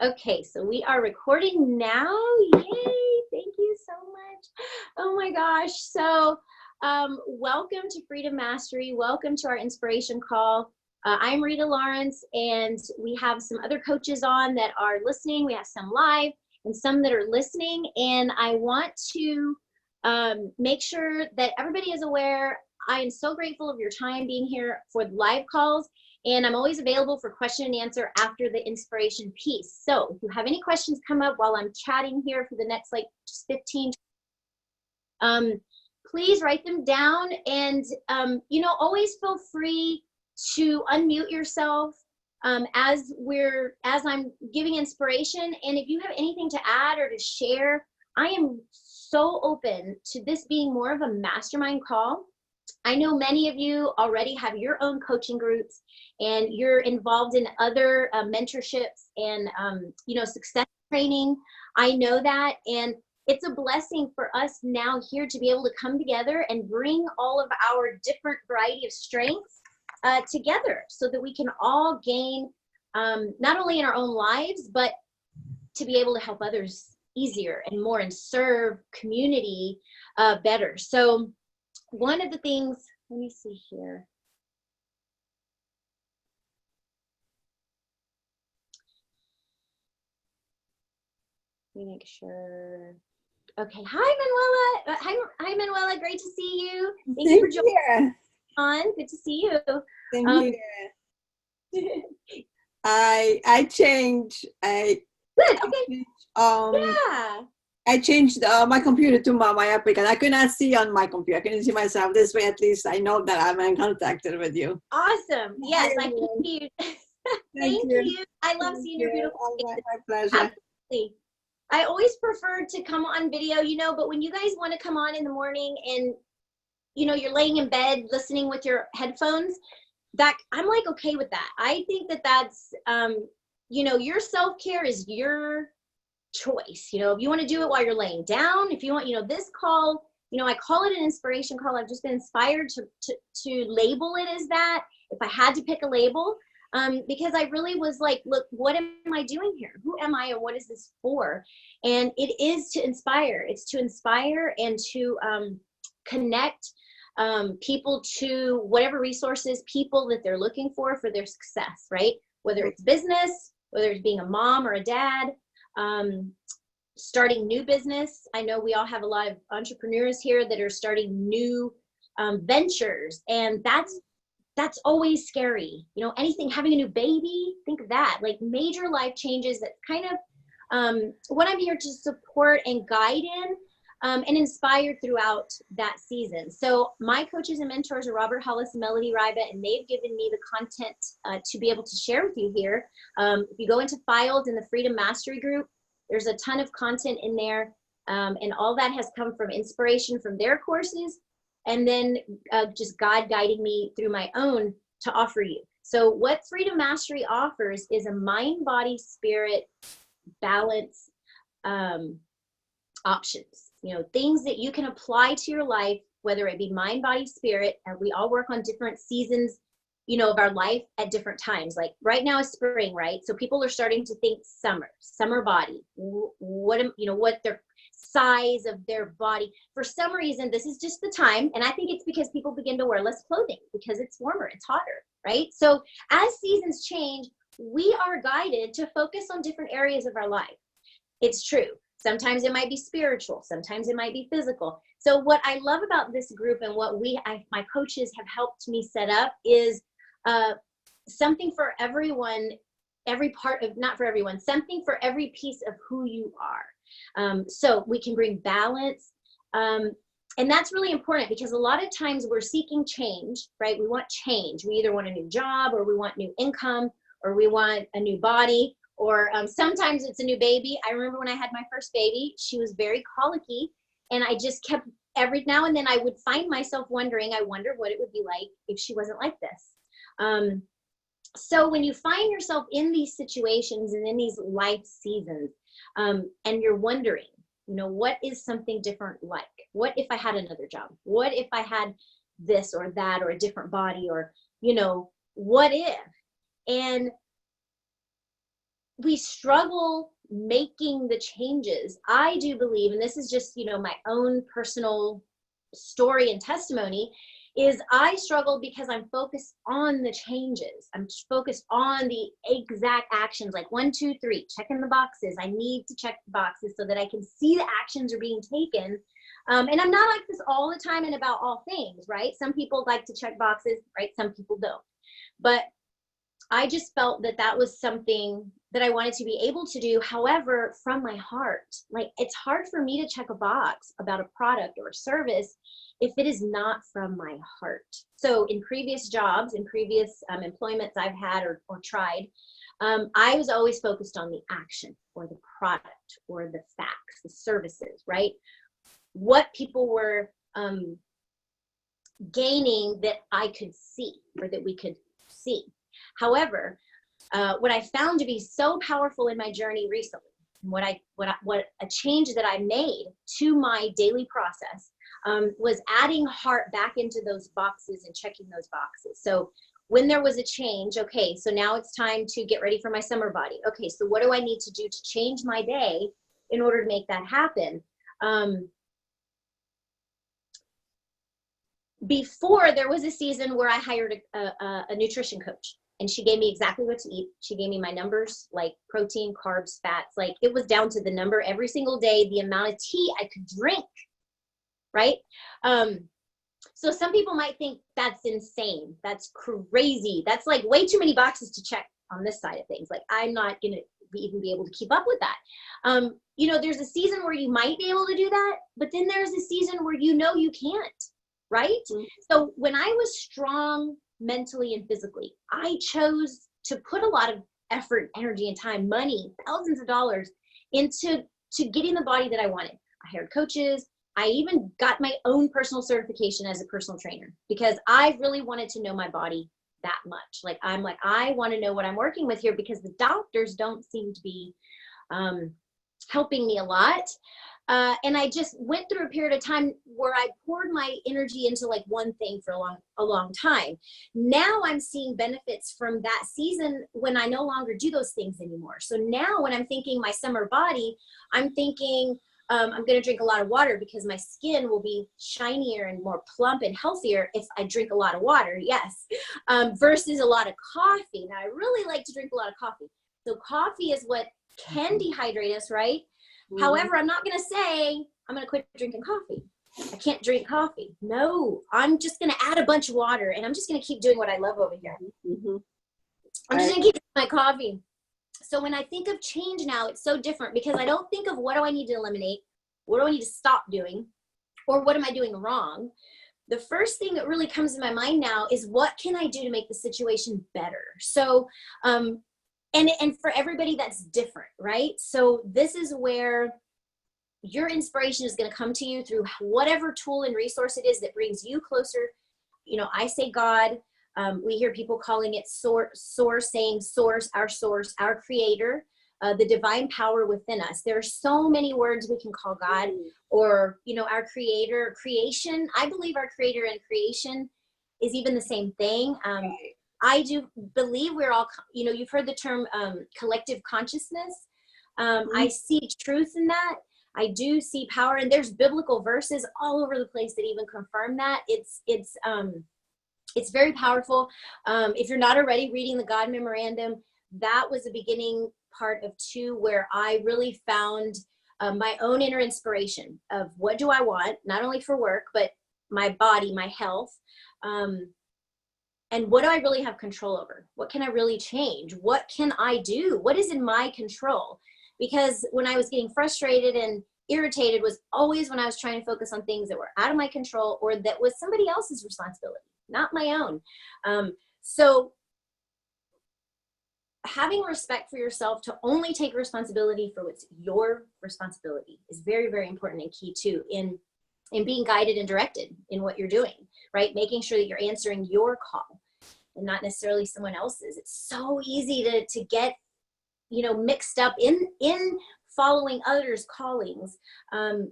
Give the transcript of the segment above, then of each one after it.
Okay, so we are recording now. Yay! Thank you so much. Oh my gosh. So welcome to Freedom Mastery. Welcome to our inspiration call. I'm Rita Lawrence, and we have some other coaches on that are listening. We have some live and some that are listening. And I want to make sure that everybody is aware. I am so grateful of your time being here for the live calls. And I'm always available for question and answer after the inspiration piece. So if you have any questions come up while I'm chatting here for the next like just 15, please write them down. And, always feel free to unmute yourself as I'm giving inspiration. And if you have anything to add or to share, I am so open to this being more of a mastermind call. I know many of you already have your own coaching groups and you're involved in other mentorships and, success training. I know that. And it's a blessing for us now here to be able to come together and bring all of our different variety of strengths together so that we can all gain not only in our own lives, but to be able to help others easier and more and serve community better. So one of the things, let me see here. Let me make sure. Okay. Hi, Manuela. Hi, Manuela. Great to see you. Thank you for joining on. Good to see you. Same here. I changed. Good. Okay. Yeah. I changed my computer to my applicant. I could not see on my computer. I couldn't see myself. This way, at least I know that I'm in contact with you. Awesome. Yes, I can see you. Thank you. I love seeing your beautiful face. My pleasure. Absolutely. I always prefer to come on video, but when you guys want to come on in the morning and, you're laying in bed listening with your headphones, that I'm like, okay with that. I think that's, your self-care is your choice. If you want to do it while you're laying down, if you want, this call, I call it an inspiration call. I've just been inspired to label it as that. If I had to pick a label, because I really was like, look, what am I doing here? Who am I and what is this for? And it is to inspire. It's to inspire and to connect people to whatever resources, people that they're looking for their success, right? Whether it's business, whether it's being a mom or a dad, starting new business. I know we all have a lot of entrepreneurs here that are starting new ventures, and that's always scary. Anything, having a new baby, think of that, like major life changes. That kind of what I'm here to support and guide in and inspire throughout that season. So my coaches and mentors are Robert Hollis and Melody Riba, and they've given me the content to be able to share with you here. If you go into files in the Freedom Mastery group, there's a ton of content in there, and all that has come from inspiration from their courses, and then just God guiding me through my own to offer you. So what Freedom Mastery offers is a mind, body, spirit balance options. Things that you can apply to your life, whether it be mind, body, spirit, and we all work on different seasons, of our life at different times. Like right now is spring, right? So people are starting to think summer body, what their size of their body. For some reason, this is just the time. And I think it's because people begin to wear less clothing because it's warmer, it's hotter, right? So as seasons change, we are guided to focus on different areas of our life. It's true. Sometimes it might be spiritual. Sometimes it might be physical. So what I love about this group and what my coaches have helped me set up is something for everyone, not for everyone, something for every piece of who you are. So we can bring balance. And that's really important because a lot of times we're seeking change, right? We want change. We either want a new job or we want new income or we want a new body. Or sometimes it's a new baby. I remember when I had my first baby, she was very colicky, and I just kept, every now and then I would find myself wondering, I wonder what it would be like if she wasn't like this. So when you find yourself in these situations and in these life seasons, and you're wondering, what is something different like? What if I had another job? What if I had this or that or a different body or, what if? And we struggle making the changes. I do believe, and this is just, you know, my own personal story and testimony, is I struggle because I'm focused on the changes. I'm focused on the exact actions, like 1, 2, 3, checking the boxes. I need to check the boxes so that I can see the actions are being taken. And I'm not like this all the time and about all things, right? Some people like to check boxes, right? Some people don't. But I just felt that that was something that I wanted to be able to do. However, from my heart, like, it's hard for me to check a box about a product or a service if it is not from my heart. So in previous jobs, in previous employments I've had or tried, I was always focused on the action or the product or the facts, the services, right? What people were gaining that I could see, or that we could see. However, what I found to be so powerful in my journey recently, what a change that I made to my daily process, was adding heart back into those boxes and checking those boxes. So when there was a change, okay, so now it's time to get ready for my summer body. Okay, so what do I need to do to change my day in order to make that happen? Before, there was a season where I hired a nutrition coach, and she gave me exactly what to eat. She gave me my numbers, like protein, carbs, fats, like it was down to the number every single day, the amount of tea I could drink, right? So some people might think that's insane. That's crazy. That's like way too many boxes to check on this side of things. Like, I'm not going to even be able to keep up with that. You know, there's a season where you might be able to do that, but then there's a season where you know you can't, right? Mm-hmm. So when I was strong mentally and physically, I chose to put a lot of effort, energy, and time, money, thousands of dollars into getting the body that I wanted. I hired coaches. I even got my own personal certification as a personal trainer because I really wanted to know my body that much. Like, I want to know what I'm working with here, because the doctors don't seem to be helping me a lot. And I just went through a period of time where I poured my energy into like one thing for a long time. Now I'm seeing benefits from that season when I no longer do those things anymore. So now when I'm thinking my summer body, I'm thinking, I'm going to drink a lot of water because my skin will be shinier and more plump and healthier if I drink a lot of water. Yes. Versus a lot of coffee. Now, I really like to drink a lot of coffee. So coffee is what can dehydrate us, right? Mm-hmm. However, I'm not going to say I'm going to quit drinking coffee. I can't drink coffee. No, I'm just going to add a bunch of water, and I'm just going to keep doing what I love over here. Mm-hmm. I'm just going to keep drinking my coffee. So when I think of change now, it's so different, because I don't think of what do I need to eliminate, what do I need to stop doing, or what am I doing wrong. The first thing that really comes to my mind now is, what can I do to make the situation better? So, and for everybody that's different, right? So this is where your inspiration is going to come to you through whatever tool and resource it is that brings you closer. You know, I say God. We hear people calling it source, saying source, our creator, the divine power within us. There are so many words we can call God, or, you know, our creator, creation. I believe our creator and creation is even the same thing. I do believe we're all, you know, you've heard the term collective consciousness. I see truth in that. I do see power, and there's biblical verses all over the place that even confirm that. It's very powerful. If you're not already reading the God Memorandum, that was the beginning part of 2, where I really found my own inner inspiration of what do I want, not only for work, but my body, my health. And what do I really have control over? What can I really change? What can I do? What is in my control? Because when I was getting frustrated and irritated was always when I was trying to focus on things that were out of my control, or that was somebody else's responsibility, not my own. So having respect for yourself to only take responsibility for what's your responsibility is very, very important and key too in being guided and directed in what you're doing, right? Making sure that you're answering your call and not necessarily someone else's. It's so easy to get, you know, mixed up in following others' callings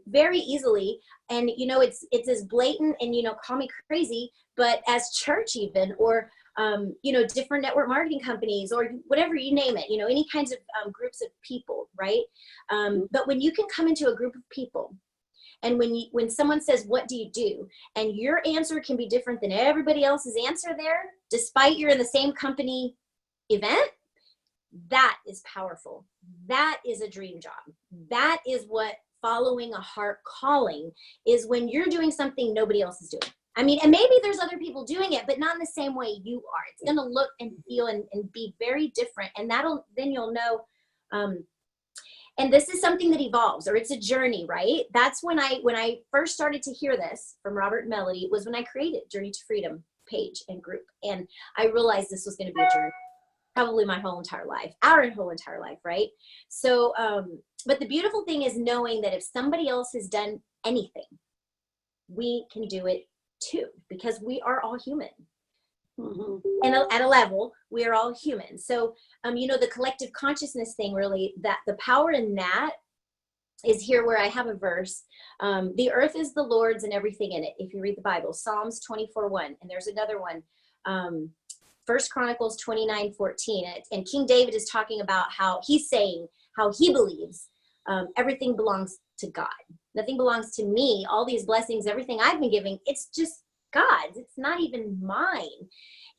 very easily. And, you know, it's as blatant, and, you know, call me crazy, but as church even, or different network marketing companies or whatever, you name it, any kinds of groups of people, right? But when you can come into a group of people, and when someone says, what do you do? And your answer can be different than everybody else's answer there, despite you're in the same company event, that is powerful. That is a dream job. That is what following a heart calling is, when you're doing something nobody else is doing. I mean, and maybe there's other people doing it, but not in the same way you are. It's going to look and feel and be very different. And then you'll know, and this is something that evolves, or it's a journey, right? That's when I first started to hear this from Robert and Melody, was when I created Journey to Freedom page and group. And I realized this was going to be a journey, probably my whole entire life, our whole entire life, right? So, but the beautiful thing is knowing that if somebody else has done anything, we can do it too, because we are all human. And at a level, we are all human. So, the collective consciousness thing, really, that the power in that is here where I have a verse. The earth is the Lord's and everything in it. If you read the Bible, Psalms 24:1, and there's another one, 1 Chronicles 29:14. And King David is talking about how he's saying how he believes everything belongs to God. Nothing belongs to me. All these blessings, everything I've been giving, it's just God's. It's not even mine.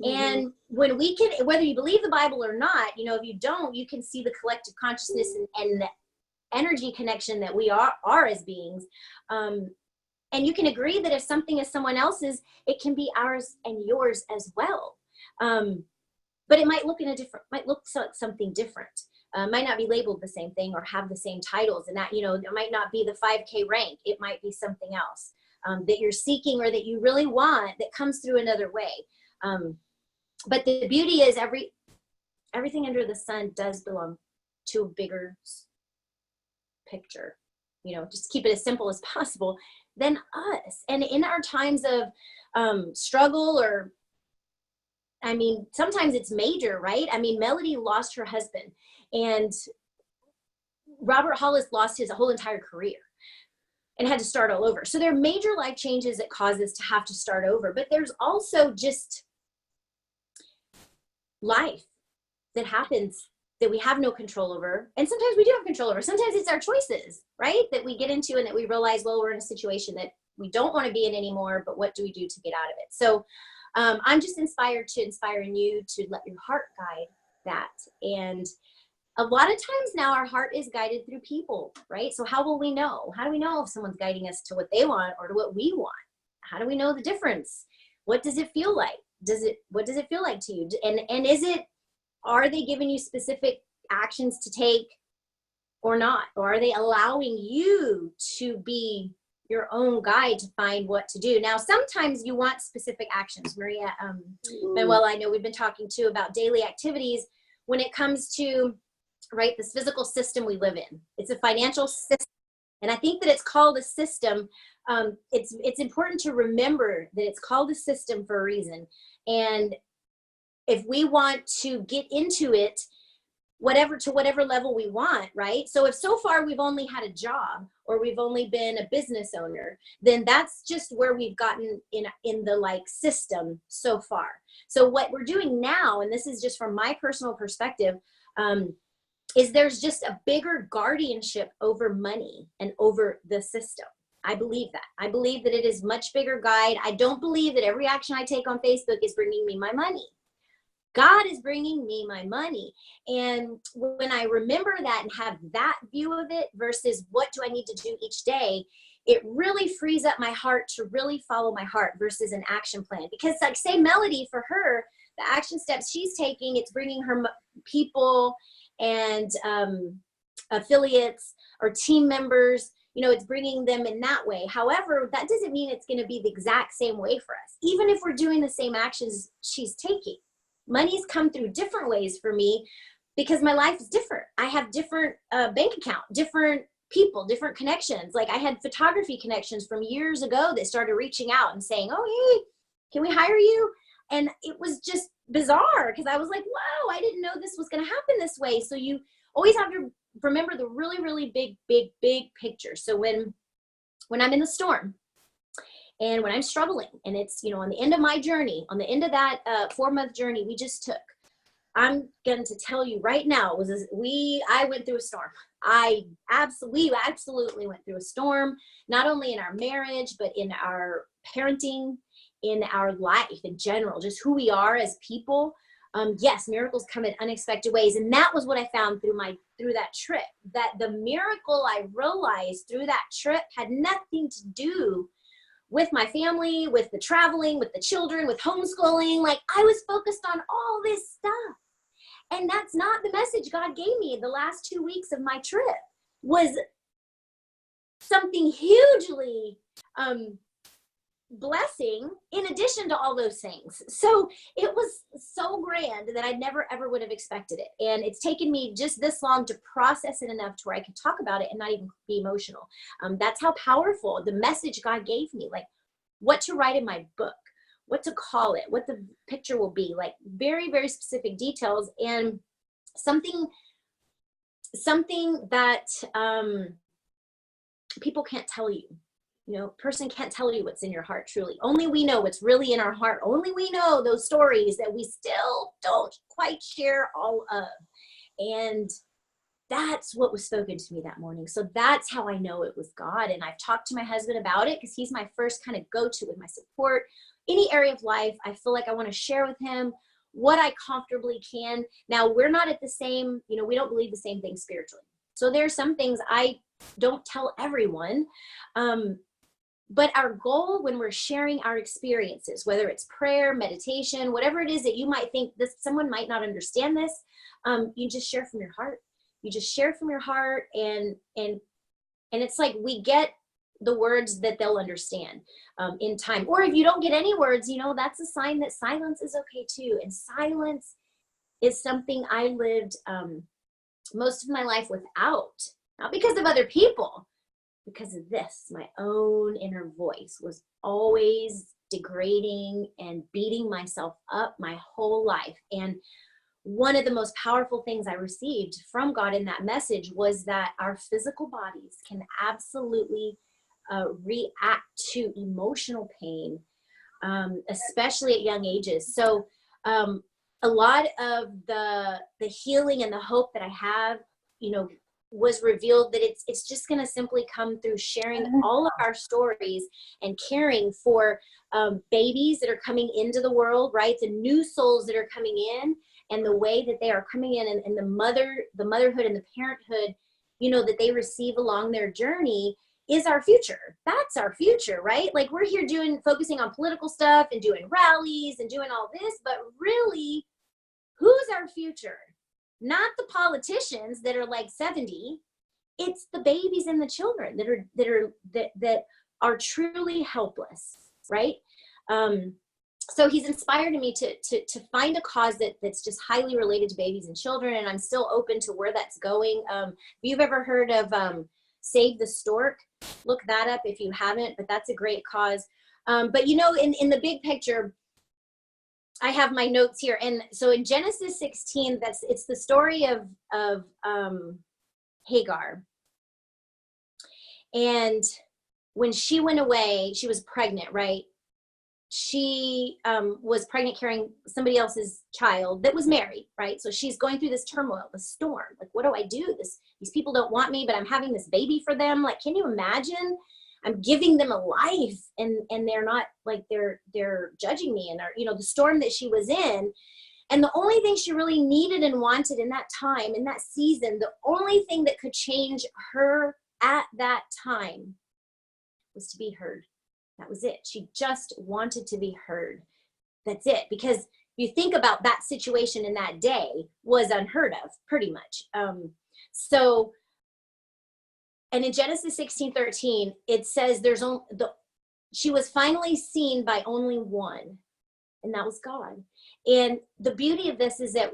And when we can, whether you believe the Bible or not, if you don't, you can see the collective consciousness and the energy connection that we are as beings. And you can agree that if something is someone else's, it can be ours and yours as well. But it might look something different. Might not be labeled the same thing or have the same titles, and that, it might not be the 5K rank. It might be something else that you're seeking or that you really want that comes through another way. But the beauty is everything under the sun does belong to a bigger picture. Just keep it as simple as possible than us. And in our times of struggle, or sometimes it's major, right? Melody lost her husband, and Robert Hollis lost his whole entire career and had to start all over. So there are major life changes that cause us to have to start over, but there's also just life that happens that we have no control over. And sometimes we do have control over. Sometimes it's our choices, right? That we get into, and that we realize, well, we're in a situation that we don't want to be in anymore, but what do we do to get out of it? So I'm just inspired to inspire in you to let your heart guide that. And a lot of times now our heart is guided through people, right? So how will we know? How do we know if someone's guiding us to what they want or to what we want? How do we know the difference? What does it feel like? What does it feel like to you? And are they giving you specific actions to take or not? Or are they allowing you to be your own guide to find what to do? Now, sometimes you want specific actions. Maria, Manuel, I know we've been talking too about daily activities when it comes to, right, this physical system we live in. It's a financial system. And I think that it's called a system. It's important to remember that it's called a system for a reason. And if we want to get into it, whatever level we want, right? So if so far we've only had a job, or we've only been a business owner, then that's just where we've gotten in the system so far. So what we're doing now, and this is just from my personal perspective, is there's just a bigger guardianship over money and over the system. I believe that. I believe that it is much bigger guide. I don't believe that every action I take on Facebook is bringing me my money. God is bringing me my money. And when I remember that and have that view of it versus what do I need to do each day, it really frees up my heart to really follow my heart versus an action plan. Because say Melody, for her, the action steps she's taking, it's bringing her people and affiliates or team members, it's bringing them in that way. However, that doesn't mean it's going to be the exact same way for us, even if we're doing the same actions she's taking. Money's come through different ways for me because my life is different. I have different bank account, different people, different connections. I had photography connections from years ago that started reaching out and saying, oh, hey, can we hire you? And it was just bizarre because I was like, wow, I didn't know this was going to happen this way. So you always have to remember the really, really big picture. So when I'm in the storm And when I'm struggling and it's, on the end of my journey, on the end of that 4-month journey we just took, I'm going to tell you right now, I went through a storm. We absolutely went through a storm, not only in our marriage, but in our parenting, in our life in general, just who we are as people. Yes, miracles come in unexpected ways. And that was what I found through that trip, that the miracle I realized through that trip had nothing to do with my family, with the traveling, with the children, with homeschooling. Like, I was focused on all this stuff. And that's not the message God gave me the last 2 weeks of my trip. Was something hugely blessing in addition to all those things. So it was so grand that I never ever would have expected it. And it's taken me just this long to process it enough to where I can talk about it and not even be emotional. That's how powerful the message God gave me, like what to write in my book, what to call it, what the picture will be, like very, very specific details, and something that people can't tell you. Person can't tell you what's in your heart, truly. Only we know what's really in our heart. Only we know those stories that we still don't quite share all of. And that's what was spoken to me that morning. So that's how I know it was God. And I've talked to my husband about it because he's my first kind of go-to with my support. Any area of life, I feel like I want to share with him what I comfortably can. Now, we're not at the same, we don't believe the same thing spiritually. So there are some things I don't tell everyone. But our goal when we're sharing our experiences, whether it's prayer, meditation, whatever it is that you might think someone might not understand this, you just share from your heart. You just share from your heart, and it's like we get the words that they'll understand in time. Or if you don't get any words, that's a sign that silence is okay too. And silence is something I lived most of my life without, not because of other people. Because of this, my own inner voice was always degrading and beating myself up my whole life. And one of the most powerful things I received from God in that message was that our physical bodies can absolutely react to emotional pain, especially at young ages. So a lot of the healing and the hope that I have, was revealed that it's just going to simply come through sharing all of our stories and caring for babies that are coming into the world, right? The new souls that are coming in, and the way that they are coming in, and the motherhood and the parenthood, that they receive along their journey is our future. That's our future, right? Like, we're here focusing on political stuff and doing rallies and doing all this, but really, who's our future? Not the politicians that are like 70. It's the babies and the children that are truly helpless, right? So he's inspired me to find a cause that's just highly related to babies and children, and I'm still open to where that's going. If you've ever heard of Save the Stork, look that up if you haven't, but that's a great cause. But in the big picture, I have my notes here. And so in Genesis 16, it's the story of Hagar. And when she went away, she was pregnant, right? She was pregnant carrying somebody else's child that was married, right? So she's going through this turmoil, this storm. Like, what do I do? These people don't want me, but I'm having this baby for them. Like, can you imagine? I'm giving them a life, and they're not, like, they're judging me, and the storm that she was in. And the only thing she really needed and wanted in that time, in that season, the only thing that could change her at that time was to be heard. That was it. She just wanted to be heard. That's it. Because you think about that situation in that day was unheard of, pretty much. And in Genesis 16:13, it says she was finally seen by only one, and that was God. And the beauty of this is that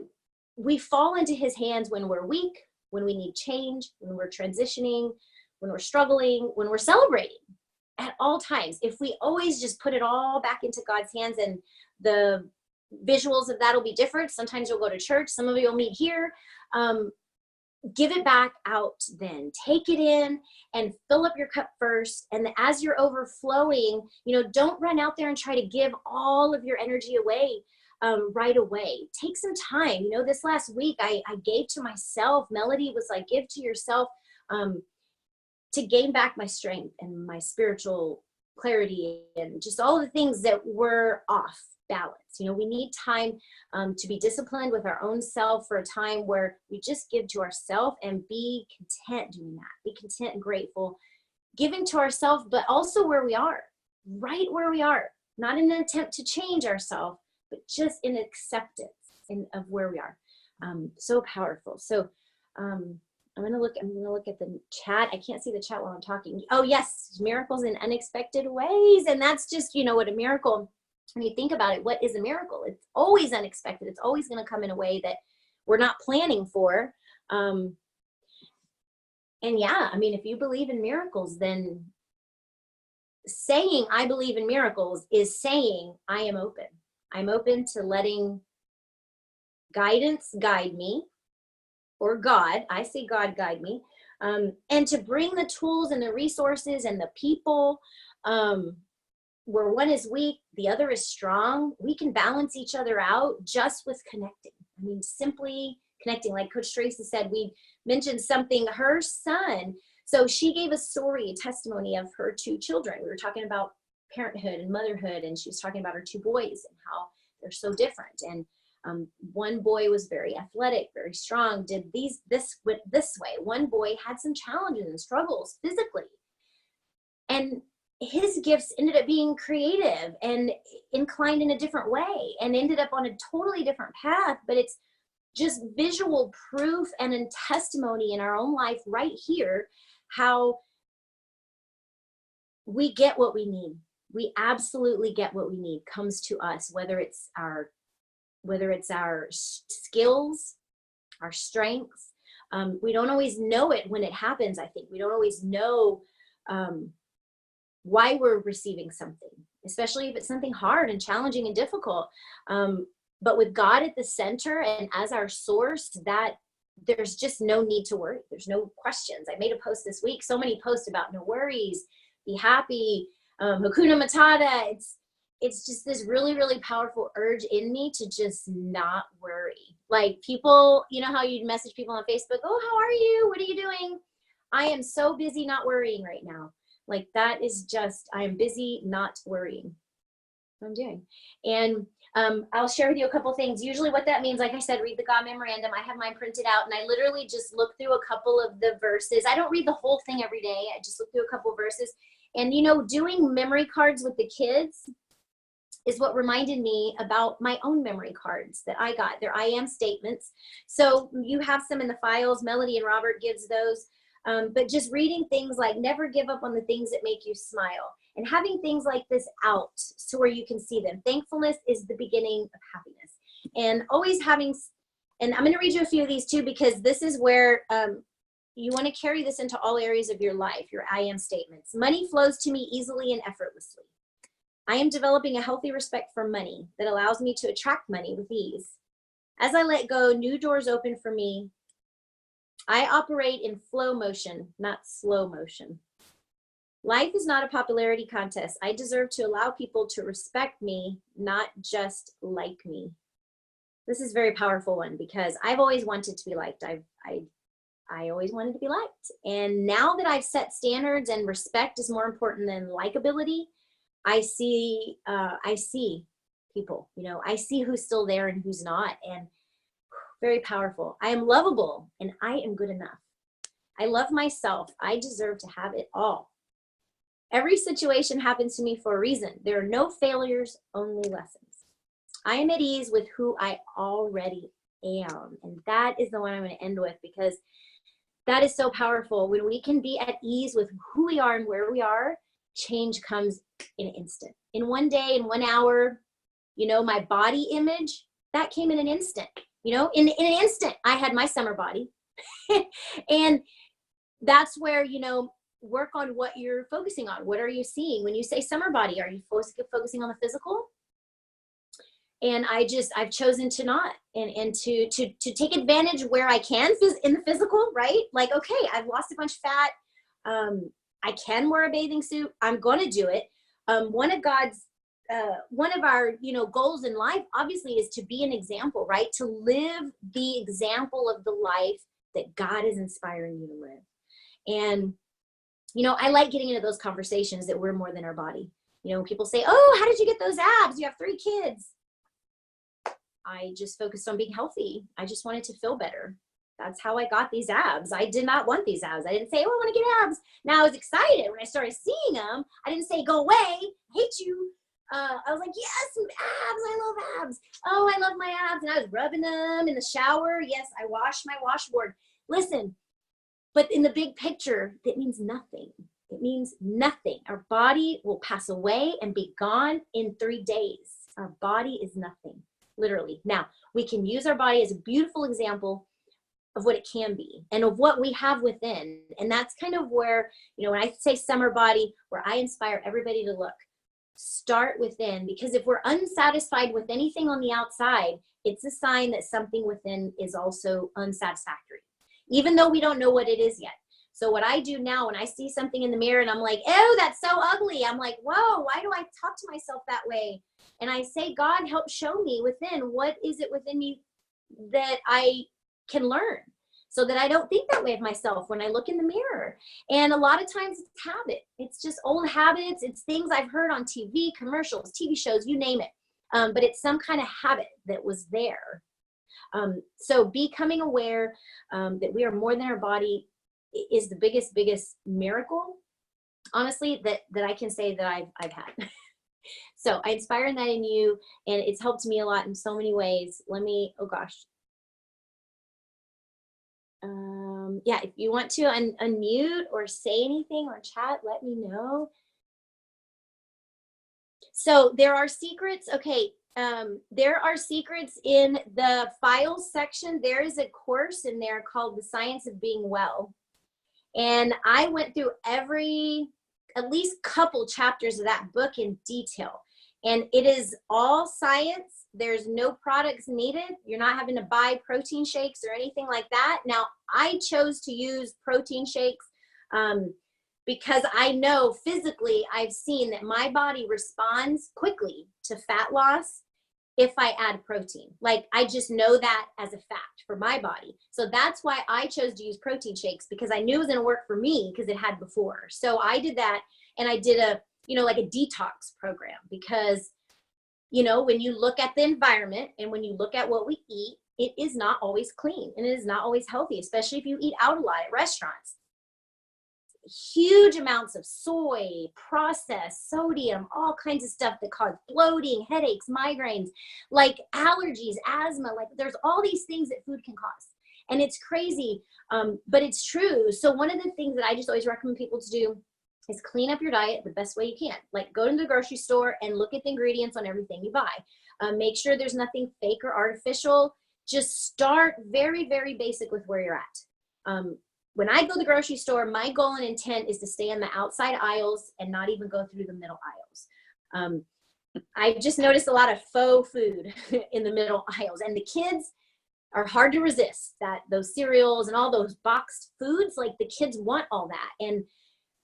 we fall into his hands when we're weak, when we need change, when we're transitioning, when we're struggling, when we're celebrating, at all times. If we always just put it all back into God's hands, and the visuals of that will be different. Sometimes you'll go to church, some of you will meet here. give it back out then. Take it in and fill up your cup first. And as you're overflowing, don't run out there and try to give all of your energy away right away. Take some time. This last week I gave to myself. Melody was like, give to yourself to gain back my strength and my spiritual clarity and just all the things that were off balance. We need time to be disciplined with our own self for a time where we just give to ourselves and be content doing that. Be content and grateful, giving to ourselves, but also where we are, right where we are, not in an attempt to change ourselves, but just in acceptance of where we are. So powerful. So I'm gonna look at the chat. I can't see the chat while I'm talking. Oh yes, miracles in unexpected ways. And that's just, what a miracle, when you think about it, what is a miracle? It's always unexpected. It's always gonna come in a way that we're not planning for. And yeah, if you believe in miracles, then saying I believe in miracles is saying I am open. I'm open to letting guidance guide me, or God, I say God guide me, and to bring the tools and the resources and the people where one is weak, the other is strong. We can balance each other out just with connecting. Simply connecting. Like Coach Tracy said, we mentioned something, her son. So she gave a story, a testimony of her 2 children. We were talking about parenthood and motherhood, and she was talking about her 2 boys and how they're so different. And one boy was very athletic, very strong, did this way. One boy had some challenges and struggles physically. And his gifts ended up being creative and inclined in a different way and ended up on a totally different path. But it's just visual proof and a testimony in our own life right here, how we get what we need. We absolutely get what we need, comes to us, whether it's our skills, our strengths. We don't always know it when it happens. I think we don't always know why we're receiving something, especially if it's something hard and challenging and difficult. But with God at the center and as our source, that there's just no need to worry. There's no questions. I made a post this week, so many posts about no worries, be happy, Hakuna Matata. It's just this really, really powerful urge in me to just not worry. Like people, how you'd message people on Facebook, oh, how are you? What are you doing? I am so busy not worrying right now. Like that is just, I am busy not worrying. What I'm doing. And I'll share with you a couple things. Usually what that means, like I said, read the God Memorandum. I have mine printed out and I literally just look through a couple of the verses. I don't read the whole thing every day. I just look through a couple of verses. And, doing memory cards with the kids is what reminded me about my own memory cards that I got. They're I am statements. So you have some in the files. Melody and Robert gives those. But just reading things like never give up on the things that make you smile, and having things like this out so where you can see them. Thankfulness is the beginning of happiness. And always having, and I'm going to read you a few of these too, because this is where you want to carry this into all areas of your life, your I am statements. Money flows to me easily and effortlessly. I am developing a healthy respect for money that allows me to attract money with ease. As I let go, new doors open for me. I operate in flow motion, not slow motion. Life is not a popularity contest. I deserve to allow people to respect me, not just like me. This is a very powerful one because I've always wanted to be liked. I always wanted to be liked. And now that I've set standards and respect is more important than likability, I see people, I see who's still there and who's not. And very powerful. I am lovable and I am good enough. I love myself. I deserve to have it all. Every situation happens to me for a reason. There are no failures, only lessons. I am at ease with who I already am. And that is the one I'm going to end with because that is so powerful. When we can be at ease with who we are and where we are, change comes in an instant. In one day, in 1 hour, my body image, that came in an instant. In an instant, I had my summer body. And that's where, work on what you're focusing on. What are you seeing? When you say summer body, are you focusing on the physical? And I've chosen to not, and to take advantage where I can in the physical, right? Like, okay, I've lost a bunch of fat. I can wear a bathing suit. I'm going to do it. One of our, goals in life, obviously, is to be an example, right? To live the example of the life that God is inspiring you to live. And, I like getting into those conversations that we're more than our body. When people say, oh, how did you get those abs? You have 3 kids. I just focused on being healthy. I just wanted to feel better. That's how I got these abs. I did not want these abs. I didn't say, oh, I want to get abs. Now I was excited when I started seeing them. I didn't say, go away, hate you. I was like, yes, abs. I love abs. Oh, I love my abs. And I was rubbing them in the shower. Yes, I washed my washboard. Listen, but in the big picture, that means nothing. It means nothing. Our body will pass away and be gone in 3 days. Our body is nothing, literally. Now, we can use our body as a beautiful example of what it can be and of what we have within. And that's kind of where, when I say summer body, where I inspire everybody to look, start within, because if we're unsatisfied with anything on the outside, it's a sign that something within is also unsatisfactory, even though we don't know what it is yet. So what I do now when I see something in the mirror and I'm like, oh, that's so ugly. I'm like, whoa, why do I talk to myself that way? And I say, God, help show me within, what is it within me that I can learn so that I don't think that way of myself when I look in the mirror. And a lot of times it's habit. It's just old habits. It's things I've heard on TV, commercials, TV shows, you name it. But it's some kind of habit that was there. So becoming aware that we are more than our body is the biggest miracle, honestly, that I can say that I've had. So I inspire that in you, and it's helped me a lot in so many ways. Yeah, if you want to unmute or say anything or chat, let me know. So there are secrets. Okay. There are secrets in the files section. There is a course in there called The Science of Being Well. And I went through at least couple chapters of that book in detail. And it is all science. There's no products needed. You're not having to buy protein shakes or anything like that. Now, I chose to use protein shakes because I know physically I've seen that my body responds quickly to fat loss if I add protein. Like, I just know that as a fact for my body. So that's why I chose to use protein shakes, because I knew it was going to work for me because it had before. So I did that, and I did like a detox program, because, when you look at the environment and when you look at what we eat, it is not always clean and it is not always healthy, especially if you eat out a lot at restaurants. Huge amounts of soy, processed, sodium, all kinds of stuff that cause bloating, headaches, migraines, like allergies, asthma. Like, there's all these things that food can cause. And it's crazy, but it's true. So one of the things that I just always recommend people to do is clean up your diet the best way you can. Like, go to the grocery store and look at the ingredients on everything you buy. Make sure there's nothing fake or artificial. Just start very, very basic with where you're at. When I go to the grocery store, my goal and intent is to stay in the outside aisles and not even go through the middle aisles. I just noticed a lot of faux food in the middle aisles, and the kids are hard to resist. Those cereals and all those boxed foods, like, the kids want all that. And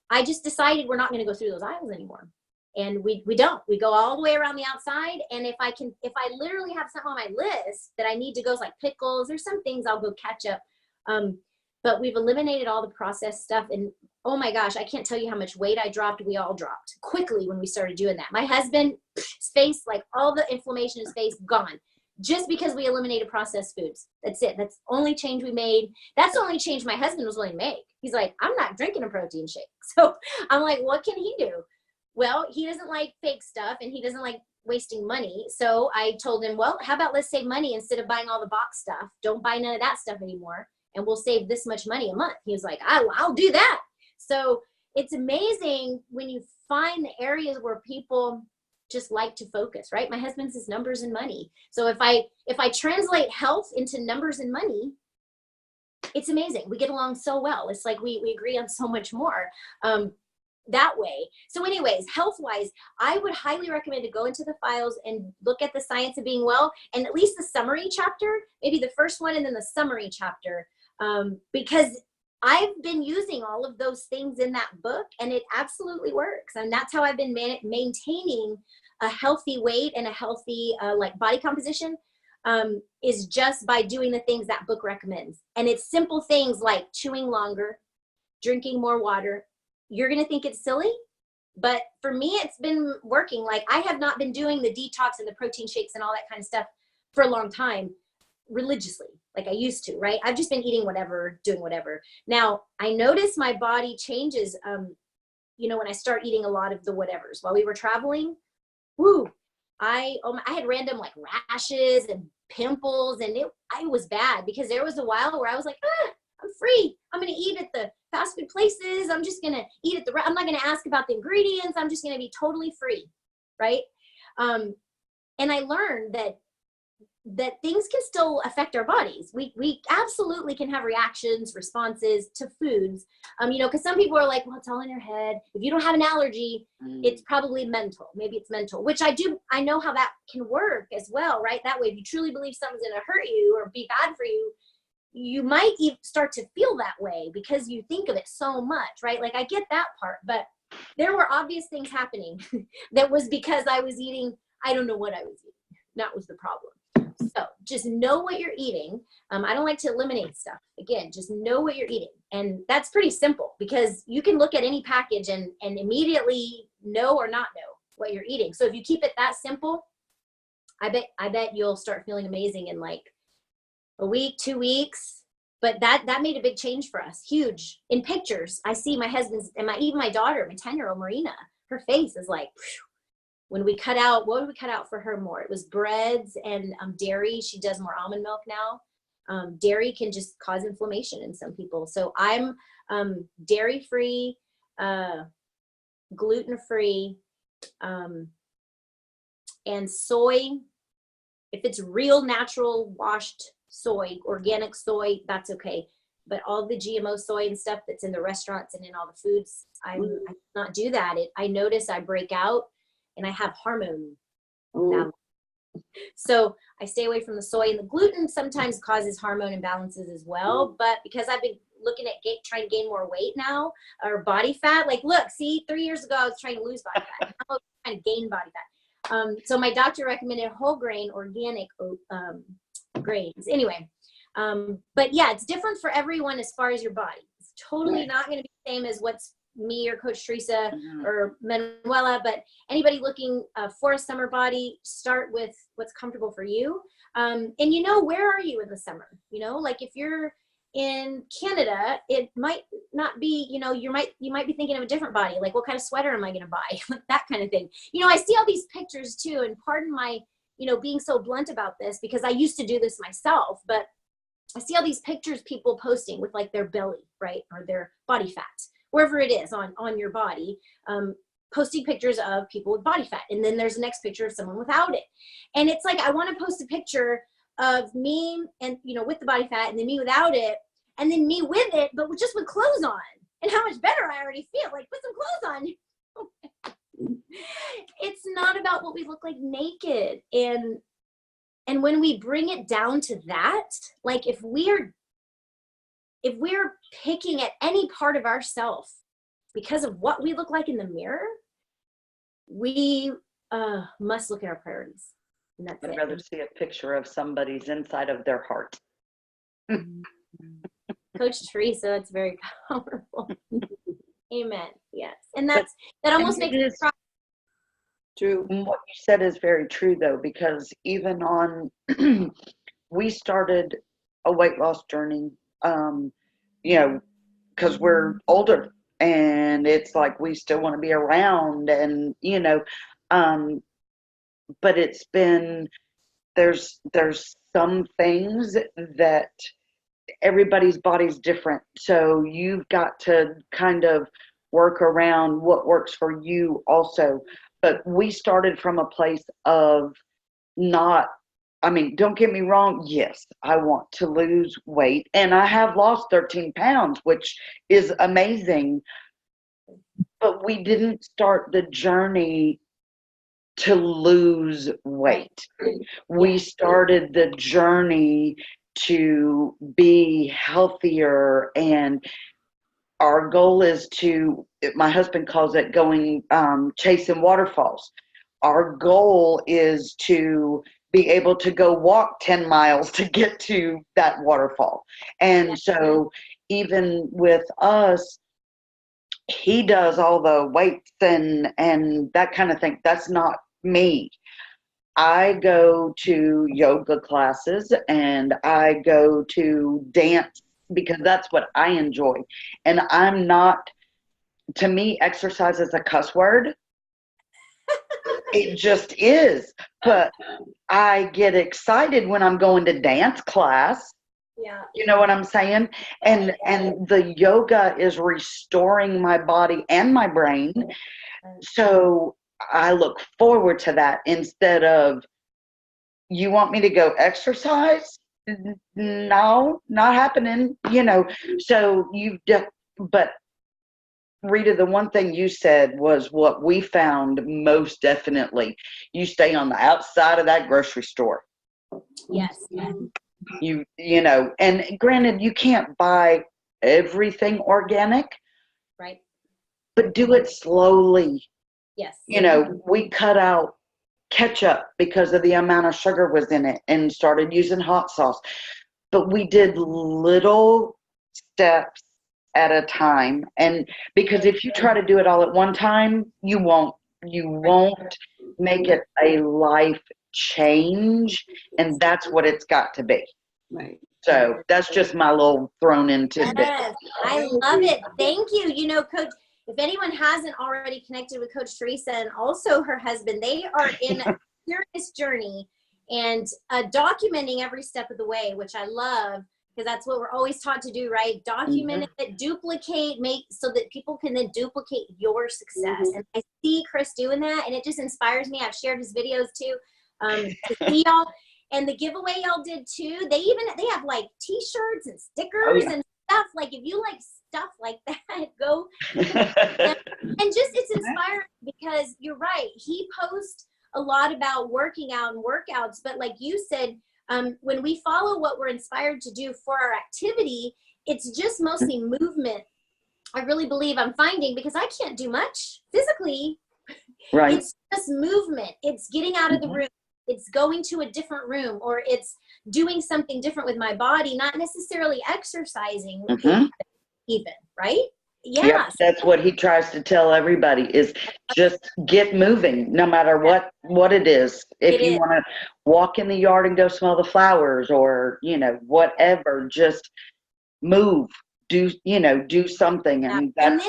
I just decided we're not going to go through those aisles anymore. And we don't. We go all the way around the outside. And if I literally have something on my list that I need to go, like pickles or some things, I'll go catch up. But we've eliminated all the processed stuff. And oh my gosh, I can't tell you how much weight I dropped. We all dropped quickly when we started doing that. My husband, his face, like, all the inflammation in his face, gone. Just because we eliminated processed foods. That's it. That's the only change we made. That's the only change my husband was willing to make. He's like, I'm not drinking a protein shake. So I'm like, what can he do? Well, he doesn't like fake stuff, and he doesn't like wasting money. So I told him, well, how about let's save money instead of buying all the box stuff? Don't buy none of that stuff anymore, and we'll save this much money a month. He was like, I'll do that. So it's amazing when you find the areas where people just like to focus, right? My husband's is numbers and money. So if I translate health into numbers and money, it's amazing. We get along so well. It's like we agree on so much more. that way. So anyways, health-wise, I would highly recommend to go into the files and look at the science of being well, and at least the summary chapter, maybe the first one and then the summary chapter, because I've been using all of those things in that book, and it absolutely works. And that's how I've been maintaining a healthy weight and a healthy like body composition, is just by doing the things that book recommends. And it's simple things like chewing longer, drinking more water. You're going to think it's silly, but for me, it's been working. Like, I have not been doing the detox and the protein shakes and all that kind of stuff for a long time religiously, like I used to, right? I've just been eating whatever, doing whatever. Now, I notice my body changes, you know, when I start eating a lot of the whatevers. While we were traveling, whoo, I had random like rashes and pimples, and it was bad, because there was a while where I was like, I'm free. I'm going to eat at the fast food places. I'm just going to eat at I'm not going to ask about the ingredients. I'm just going to be totally free. Right. And I learned that things can still affect our bodies. We absolutely can have reactions, responses to foods. You know, because some people are like, well, it's all in your head. If you don't have an allergy, it's probably mental. Maybe it's mental, which I know how that can work as well, right? That way, if you truly believe something's going to hurt you or be bad for you, you might even start to feel that way because you think of it so much, right? Like, I get that part, but there were obvious things happening that was because I was eating, I don't know what I was eating. That was the problem. So just know what you're eating. I don't like to eliminate stuff. Again, just know what you're eating. And that's pretty simple, because you can look at any package and immediately know or not know what you're eating. So if you keep it that simple, I bet you'll start feeling amazing in like a week, 2 weeks. But that made a big change for us. Huge. In pictures, I see my husband's and even my daughter, my 10-year-old Marina, her face is like, phew. When we cut out, what did we cut out for her more? It was breads and dairy. She does more almond milk now. Dairy can just cause inflammation in some people. So I'm dairy-free, gluten-free, and soy. If it's real, natural, washed soy, organic soy, that's okay. But all the GMO soy and stuff that's in the restaurants and in all the foods, I cannot do that. I notice I break out and I have hormone imbalance. So I stay away from the soy, and the gluten sometimes causes hormone imbalances as well. But because I've been looking at trying to gain more weight now, or body fat, like, look, see, 3 years ago, I was trying to lose body fat. Now I'm trying to gain body fat. So my doctor recommended whole grain, organic grains. Anyway, but yeah, it's different for everyone as far as your body. It's totally not going to be the same as what's me or Coach Teresa or Manuela, but anybody looking for a summer body, start with what's comfortable for you. And you know, where are you in the summer? You know, like if you're in Canada, it might not be, you know, you might be thinking of a different body. Like, what kind of sweater am I going to buy? Like that kind of thing. You know, I see all these pictures too, and pardon my, you know, being so blunt about this, because I used to do this myself, but I see all these pictures people posting with like their belly, right? Or their body fat, wherever it is on your body, posting pictures of people with body fat. And then there's the next picture of someone without it. And it's like, I want to post a picture of me and, you know, with the body fat, and then me without it, and then me with it, but just with clothes on, and how much better I already feel. Like, put some clothes on. It's not about what we look like naked. And when we bring it down to that, like if we're picking at any part of ourselves because of what we look like in the mirror, we must look at our priorities. And that's I'd rather see a picture of somebody's inside of their heart. Coach Teresa, that's very powerful. Amen. Yes. And that almost makes it cry. True. What you said is very true, though, because even on, we started a weight loss journey, you know, because we're older, and it's like we still want to be around, and, you know, but it's been, there's some things that everybody's body's different. So you've got to kind of work around what works for you also. But we started from a place of not, I mean, don't get me wrong. Yes, I want to lose weight, and I have lost 13 pounds, which is amazing. but we didn't start the journey to lose weight. We started the journey to be healthier, and our goal is to, my husband calls it going chasing waterfalls. Our goal is to be able to go walk 10 miles to get to that waterfall. And so even with us, he does all the weights and that kind of thing. That's not me. I go to yoga classes and I go to dance because that's what I enjoy. And I'm not, to me, exercise is a cuss word. It just is. But I get excited when I'm going to dance class. Yeah. You know what I'm saying? And the yoga is restoring my body and my brain. So I look forward to that instead of, you want me to go exercise? No, not happening, you know. So but Rita, the one thing you said was what we found most definitely. You stay on the outside of that grocery store. Yes. You know, and granted, you can't buy everything organic, Right. but do it slowly. Yes. You know, we cut out ketchup because of the amount of sugar was in it and started using hot sauce. But we did little steps at a time. And because if you try to do it all at one time, you won't make it a life change. And that's what it's got to be. Right. So that's just my little thrown in tidbit. Yes, I love it. Thank you. You know, Coach, if anyone hasn't already connected with Coach Teresa and also her husband, they are in a serious journey and documenting every step of the way, which I love, because that's what we're always taught to do, right? Document it, duplicate, make so that people can then duplicate your success. And I see Chris doing that, and it just inspires me. I've shared his videos too, to see y'all. And the giveaway y'all did too, they have like t-shirts and stickers and stuff. Like if you like stuff like that, go. And just, it's inspiring because you're right. He posts a lot about working out and workouts, but like you said, when we follow what we're inspired to do for our activity, it's just mostly movement. I really believe I'm finding, because I can't do much physically. Right. It's just movement. It's getting out of the room. It's going to a different room, or it's doing something different with my body, not necessarily exercising even, right? Yeah. Yep, that's what he tries to tell everybody is just get moving, no matter what it is. If you want to walk in the yard and go smell the flowers, or, you know, whatever, just move, do something. And then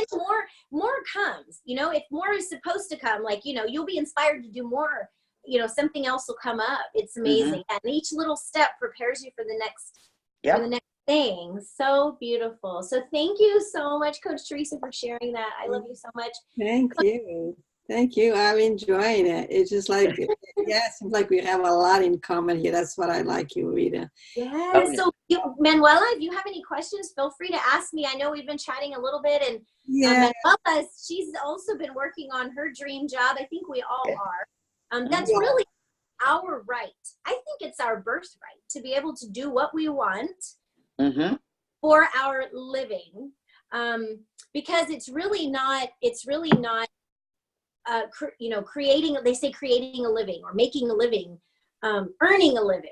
more comes, you know, if more is supposed to come, like, you know, you'll be inspired to do more, you know, something else will come up. It's amazing. And each little step prepares you for the next, thing. So beautiful. So thank you so much, Coach Teresa, for sharing that. I love you so much. Thank you. Thank you. I'm enjoying it. It's just like, it seems like we have a lot in common here. That's what I like you, Rita. Yes. So, Manuela, if you have any questions, feel free to ask me. I know we've been chatting a little bit, and Manuela, she's also been working on her dream job. I think we all are. That's really our right. I think it's our birthright to be able to do what we want for our living, because it's really not creating, they say creating a living or making a living, earning a living.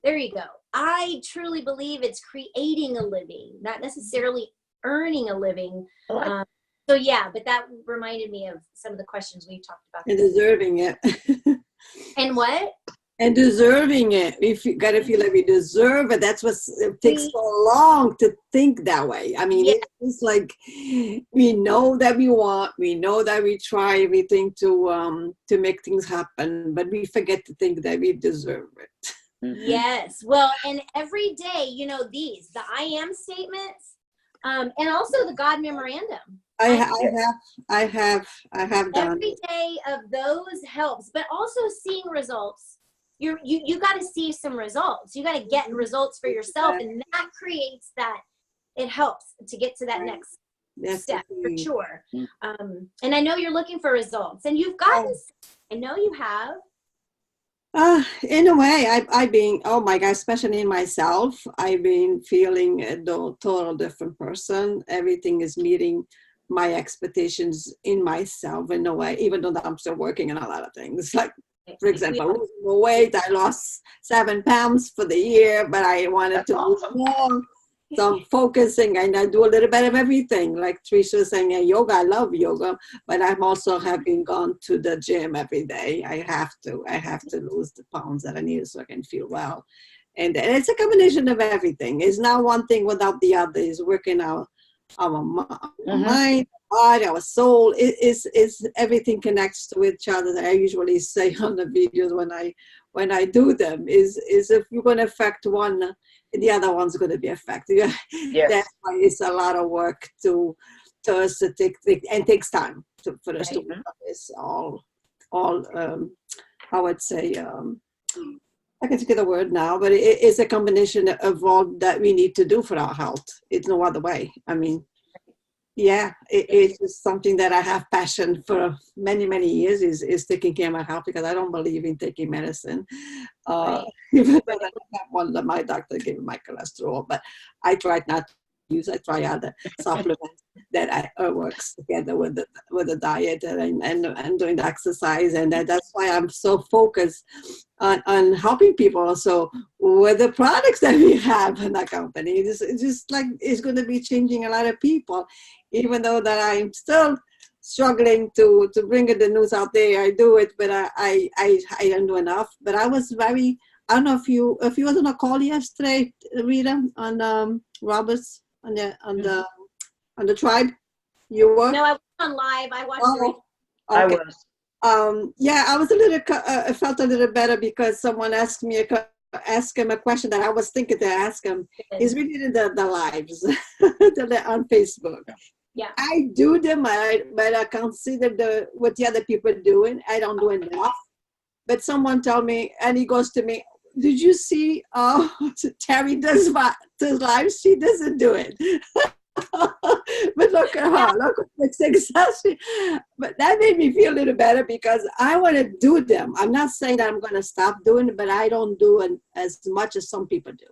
There you go. I truly believe it's creating a living, not necessarily earning a living. So yeah, but that reminded me of some of the questions we've talked about. And deserving it. And what? And deserving it. If you gotta feel like we deserve it. That's what it takes so long to think that way. I mean, it's like we know that we want, we know that we try everything to make things happen, but we forget to think that we deserve it. Yes. Well, and every day, you know, the I am statements, and also the God memorandum. I have done. Every day of those helps, but also seeing results. You got to see some results. You got to get results for yourself, and that creates that. It helps to get to that next step for sure. And I know you're looking for results, and you've gotten. I know you have. In a way, I've been, oh my God, especially in myself, I've been feeling a total different person. Everything is meeting my expectations in myself in a way, even though I'm still working on a lot of things. Like, for example, losing weight, I lost 7 pounds for the year, but I wanted to lose more. So I'm focusing, and I do a little bit of everything. Like Trisha was saying, yoga, I love yoga, but I'm also having gone to the gym every day. I have to lose the pounds that I need so I can feel well. And it's a combination of everything. It's not one thing without the other. It's working out our mind, body, our soul. Is everything connects to each other. I usually say on the videos when I do them is if you're going to affect one, the other one's going to be affected. Yes. That's why it's a lot of work to us to take and takes time for us to do this all I would say I can think of the word now, but it is a combination of all that we need to do for our health. It's no other way. I mean, yeah, it's just something that I have passion for many, many years is taking care of my health, because I don't believe in taking medicine. Even though I have one that my doctor gave me my cholesterol, but I tried not to use. I try other supplements that works together with the diet and doing the exercise, and that's why I'm so focused on helping people. So with the products that we have in the company, it's just like it's going to be changing a lot of people. Even though that I'm still struggling to bring the news out there, I do it, but I don't do enough. But I was very, I don't know if you was on a call yesterday, Rita, on Roberts on the tribe. You were? No, I was on live. I watched the okay. I was. Yeah, I was a little. I felt a little better because someone asked him a question that I was thinking to ask him. Is really the lives on Facebook. Yeah, I do them, but I consider what the other people are doing. I don't do enough. But someone told me, and he goes to me, "Did you see Terry does lives? She doesn't do it." But look at her, look at the success. But that made me feel a little better because I want to do them. I'm not saying that I'm going to stop doing it, but I don't do it as much as some people do.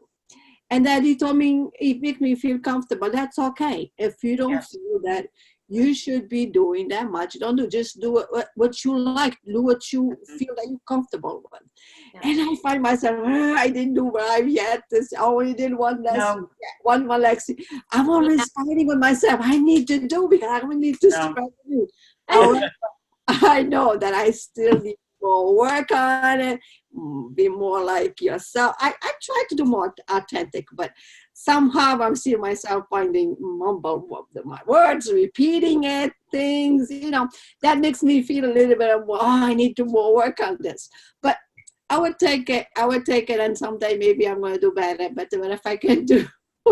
And then he told me, it makes me feel comfortable. That's okay. If you don't feel that you should be doing that much, don't do. Just do what you like. Do what you feel that you're comfortable with. Yeah. And I find myself, I didn't do live yet. I only did one lesson, one lesson. I'm always fighting with myself. I need to do because I don't need to spread you. I know that I still need more work on it, be more like yourself. I try to do more authentic, but somehow I'm seeing myself finding mumble my words, repeating things, that makes me feel a little bit of, I need to more work on this. But I would take it, and someday maybe I'm going to do better. But if I can do,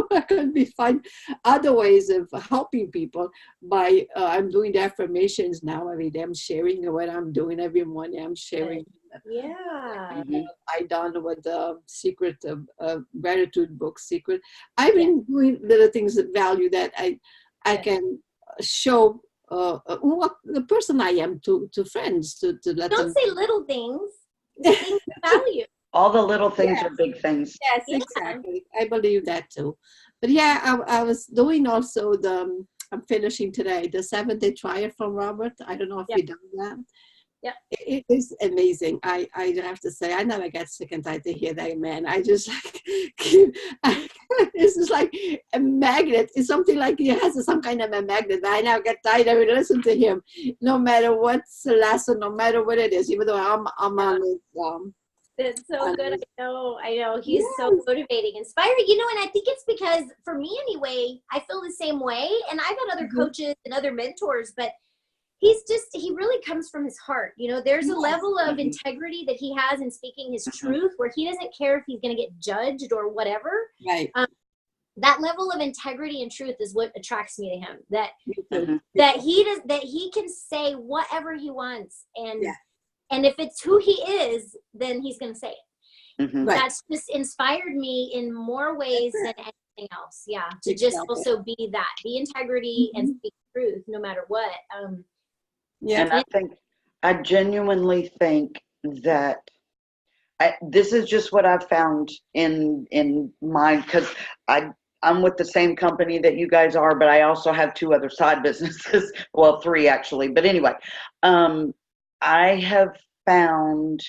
I can find other ways of helping people by, I'm doing the affirmations now every day. I'm sharing what I'm doing every morning. I'm sharing. Yeah. I done with the secret of gratitude book, secret. I've been doing little things of value that I can show what the person I am to friends to let them. Don't say little things. Things of value. All the little things are big things. Yes, exactly. I believe that too. But I was doing also I'm finishing today, the 7-day trial from Robert. I don't know if you done that. Yeah. It is amazing. I have to say, I never get sick and tired to hear that man. I just this is like a magnet. It's something like he has some kind of a magnet. I never get tired of listening to him, no matter what's the lesson, no matter what it is, even though I'm on his It's so good. I know. He's so motivating, inspiring, and I think it's because for me anyway, I feel the same way. And I've had other coaches and other mentors, but he really comes from his heart. There's a level of integrity that he has in speaking his truth where he doesn't care if he's going to get judged or whatever. Right. That level of integrity and truth is what attracts me to him, that he can say whatever he wants. And if it's who he is, then he's going to say it. Mhm. Right. That's just inspired me in more ways than anything else. Yeah. To just also be integrity and speak truth no matter what. Yeah. And I genuinely think that this is just what I've found in my, because I'm with the same company that you guys are, but I also have 2 other side businesses. Well, 3 actually. But anyway, I have found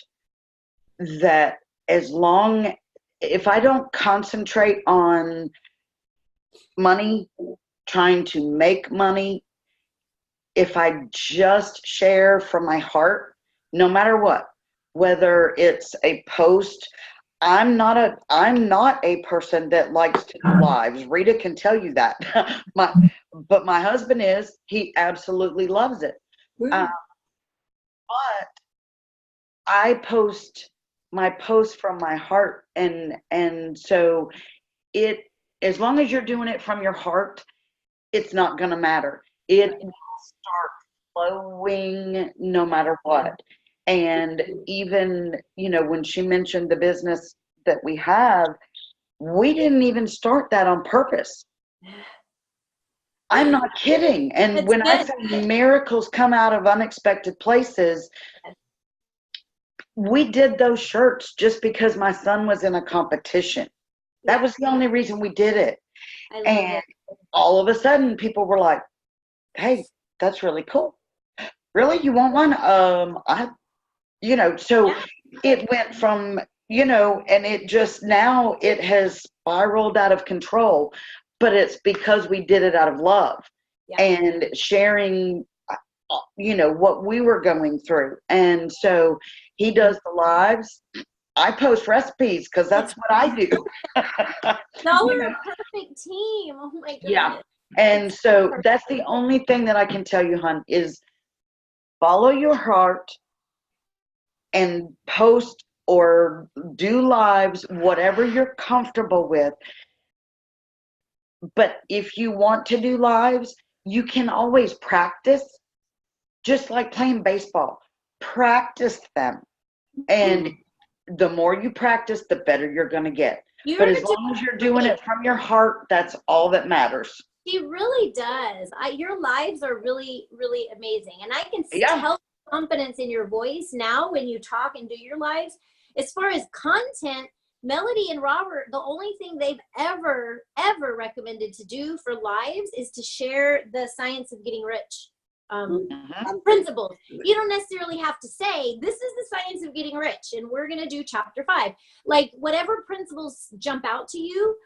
that if I don't concentrate on money, trying to make money, if I just share from my heart, no matter what, whether it's a post, I'm not a person that likes to do lives. Rita can tell you that. But my husband is. He absolutely loves it. But I post my post from my heart, and so as long as you're doing it from your heart, it's not going to matter. It will start flowing no matter what. And even, when she mentioned the business that we have, we didn't even start that on purpose. I'm not kidding. And when I say miracles come out of unexpected places, we did those shirts just because my son was in a competition. That was the only reason we did it. And all of a sudden people were like, hey, that's really cool. Really? You want one? So it went from, and it just, now it has spiraled out of control, but it's because we did it out of love and sharing, what we were going through. And so he does the lives. I post recipes because that's what I do. Y'all are a perfect team. Oh my goodness. Yeah. And so that's the only thing that I can tell you, hon, is follow your heart and post or do lives, whatever you're comfortable with. But if you want to do lives, you can always practice, just like playing baseball. Practice them. And the more you practice, the better you're going to get. But as long as you're doing it from your heart, that's all that matters. She really does. Your lives are really, really amazing. And I can tell confidence in your voice now when you talk and do your lives. As far as content, Melody and Robert, the only thing they've ever recommended to do for lives is to share the science of getting rich principles. You don't necessarily have to say, this is the science of getting rich, and we're going to do chapter 5. Like, whatever principles jump out to you.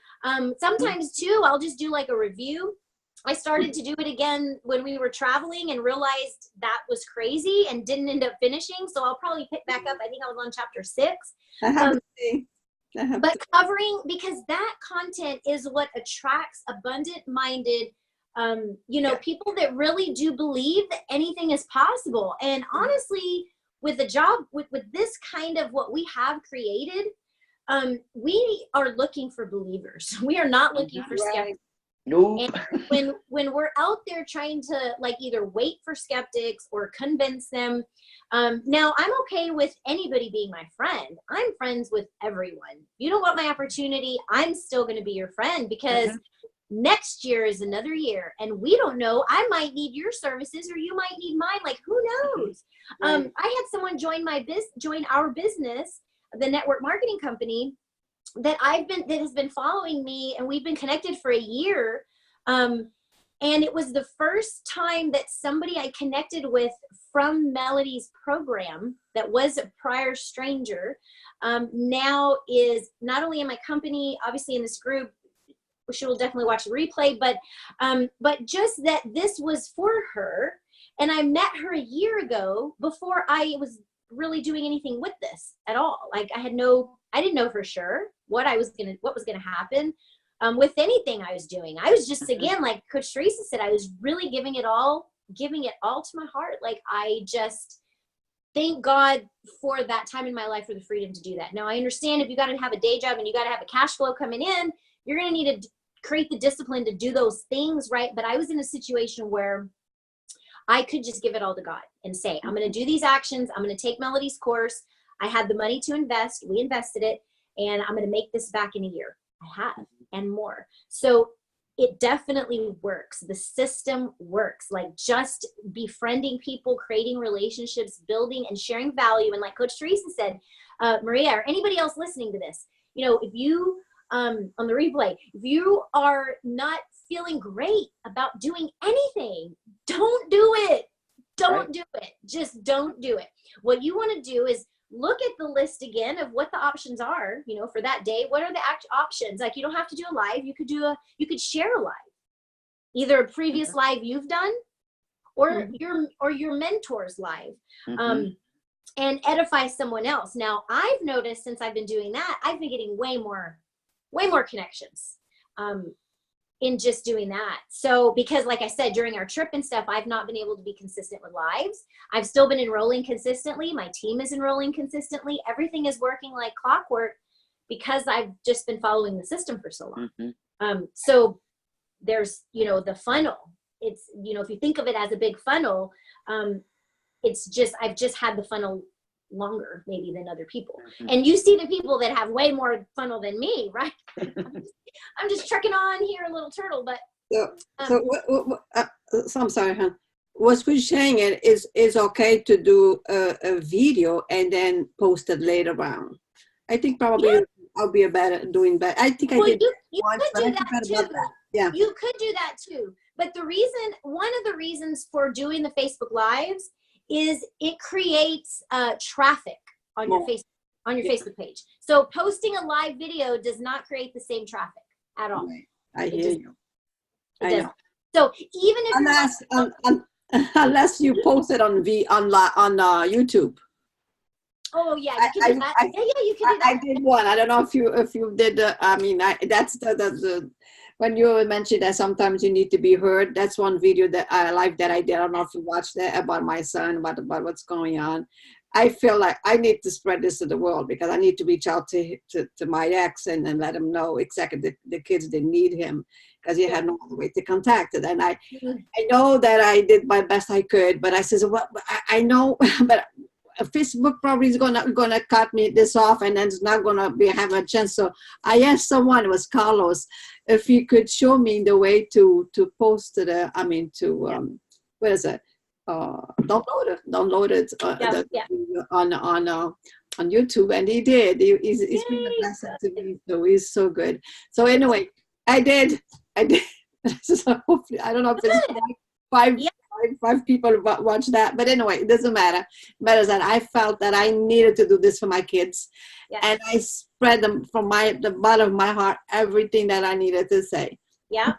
Sometimes too, I'll just do like a review. I started to do it again when we were traveling and realized that was crazy and didn't end up finishing. So I'll probably pick back up. I think I was on chapter 6. But covering, because that content is what attracts abundant-minded, people that really do believe that anything is possible. And honestly, with the job, with this kind of what we have created, we are looking for believers. We are not looking for skeptics. Nope. And when we're out there trying to either wait for skeptics or convince them, now I'm okay with anybody being my friend. I'm friends with everyone. You don't want my opportunity, I'm still going to be your friend, because next year is another year and we don't know. I might need your services or you might need mine. Like, who knows? I had someone join our business, the network marketing company, that has been following me, and we've been connected for a year. And it was the first time that somebody I connected with from Melody's program that was a prior stranger, now is not only in my company, obviously in this group. She will definitely watch the replay, but just that this was for her. And I met her a year ago before I was really doing anything with this at all. Like, I didn't know for sure what was going to happen with anything I was doing. I was just, again, like Coach Teresa said, I was really giving it all to my heart. Like, I just thank God for that time in my life, for the freedom to do that. Now, I understand if you got to have a day job and you got to have a cash flow coming in, you're going to need to create the discipline to do those things, right? But I was in a situation where I could just give it all to God and say, I'm going to do these actions. I'm going to take Melody's course. I had the money to invest. We invested it. and I'm going to make this back in a year. I have, and more. So it definitely works. The system works. Like just befriending people, creating relationships, building and sharing value. And like Coach Teresa said, Maria, or anybody else listening to this, you know, if you, on the replay, if you are not feeling great about doing anything, don't do it. Don't do it. Just don't do it. What you want to do is look at the list again of what the options are, you know, for that day. What are the options? Like, you don't have to do a live. You could share a live, either a previous live you've done or your mentor's live, and edify someone else. Now, I've noticed since I've been doing that, I've been getting way more connections, in just doing that. So, because like I said, during our trip and stuff, I've not been able to be consistent with lives. I've still been enrolling consistently. My team is enrolling consistently. Everything is working like clockwork because I've just been following the system for so long. So there's, you know, the funnel. It's, you know, if you think of it as a big funnel, it's just, I've just had the funnel longer maybe than other people. And you see the people that have way more funnel than me, right? I'm just trekking on here, a little turtle, but so I'm sorry, huh? What we're saying is okay to do a video and then post it later on. I think probably I'll be doing better. I think I did once, but I forgot about that. Yeah, you could do that too. But one of the reasons for doing the Facebook Lives is it creates traffic on your Facebook page. So posting a live video does not create the same traffic at all. Right. I hear you. I know. So even if unless you post it on YouTube. Oh yeah, you can do that. You can do that. I did one. I don't know if you did. That's the when you mentioned that sometimes you need to be heard. That's one video that I did. I don't know if you watched that about my son, about what's going on. I feel like I need to spread this to the world because I need to reach out to my ex and let him know exactly the kids that need him because he had no other way to contact it. And I know that I did my best I could, but I said, well, I know, but Facebook probably is gonna cut me this off, and then it's not gonna have a chance. So I asked someone, it was Carlos, if he could show me the way to post it. What is it? Download it on YouTube, and he did. He's been a blessing to me, so he's so good. So anyway, I did. So hopefully, I don't know if it's five people watch that, but anyway, it doesn't matter. It matters that I felt that I needed to do this for my kids, and I spread them from the bottom of my heart everything that I needed to say. Yeah,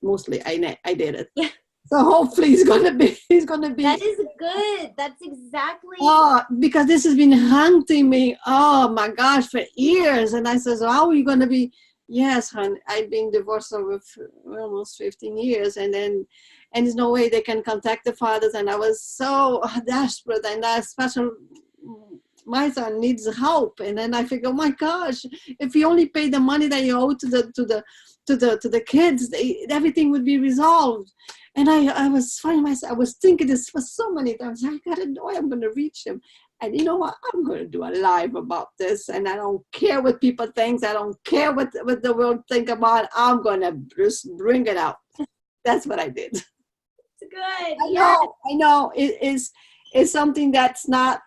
mostly I did it. Yeah. So hopefully he's gonna be. That is good. That's exactly. Oh, because this has been haunting me. Oh my gosh, for years, and I says, "How are you gonna be?" Yes, hon. I've been divorced over almost 15 years, and there's no way they can contact the fathers. And I was so desperate, and especially my son needs help. And then I figure, oh my gosh, if you only pay the money that you owe to the kids, everything would be resolved. And I was finding myself, I was thinking this for so many times. I gotta know I'm gonna reach him. And you know what? I'm going to do a live about this. And I don't care what people think. I don't care what the world think about it. I'm going to just bring it out. That's what I did. It's good. I know. It's something that's not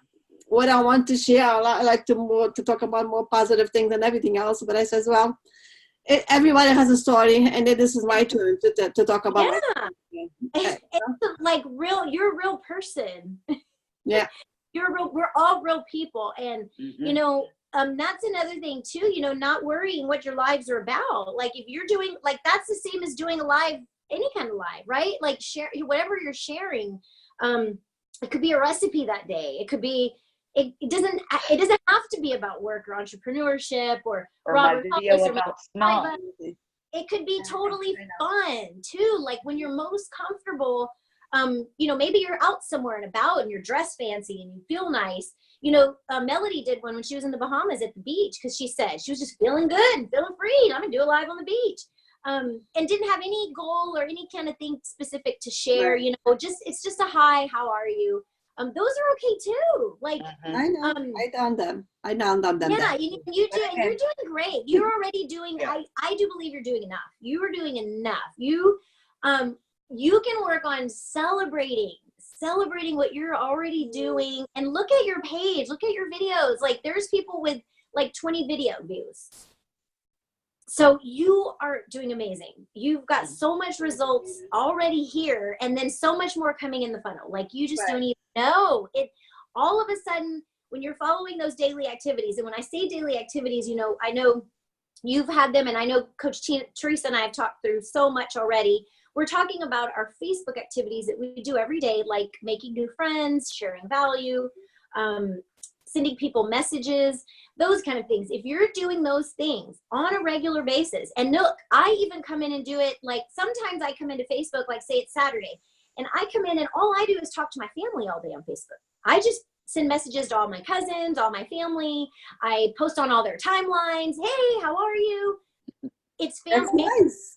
what I want to share. I like to talk about more positive things than everything else. But I says, well, everybody has a story. And then this is my turn to talk about it. It's like you're a real person. Yeah. We're all real people, and you know, that's another thing too, you know, not worrying what your lives are about. Like if you're doing, like, that's the same as doing a live, any kind of live, right? Like share whatever you're sharing. It could be a recipe that day. It could be, it doesn't have to be about work or entrepreneurship or Robert video about small. It could be totally fun too. Like when you're most comfortable, you know, maybe you're out somewhere and about and you're dressed fancy and you feel nice. You know, Melody did one when she was in the Bahamas at the beach, because she said she was just feeling good and feeling free. I'm gonna do a live on the beach, and didn't have any goal or any kind of thing specific to share. Right. You know, it's just a hi, how are you? those are okay too. Like, I know. I down them. Yeah, you're doing great. You're already doing, I do believe you're doing enough. You are doing enough. You can work on celebrating what you're already doing, and look at your page, look at your videos. Like, there's people with like 20 video views. So you are doing amazing. You've got so much results already here, and then so much more coming in the funnel. Like, you just don't even know it. All of a sudden, when you're following those daily activities, and when I say daily activities, I know you've had them, and I know Coach Teresa and I have talked through so much already. We're talking about our Facebook activities that we do every day, like making new friends, sharing value, sending people messages, those kind of things. If you're doing those things on a regular basis, and look, I even come in and do it, like sometimes I come into Facebook, like say it's Saturday, and I come in and all I do is talk to my family all day on Facebook. I just send messages to all my cousins, all my family. I post on all their timelines. Hey, how are you? It's family.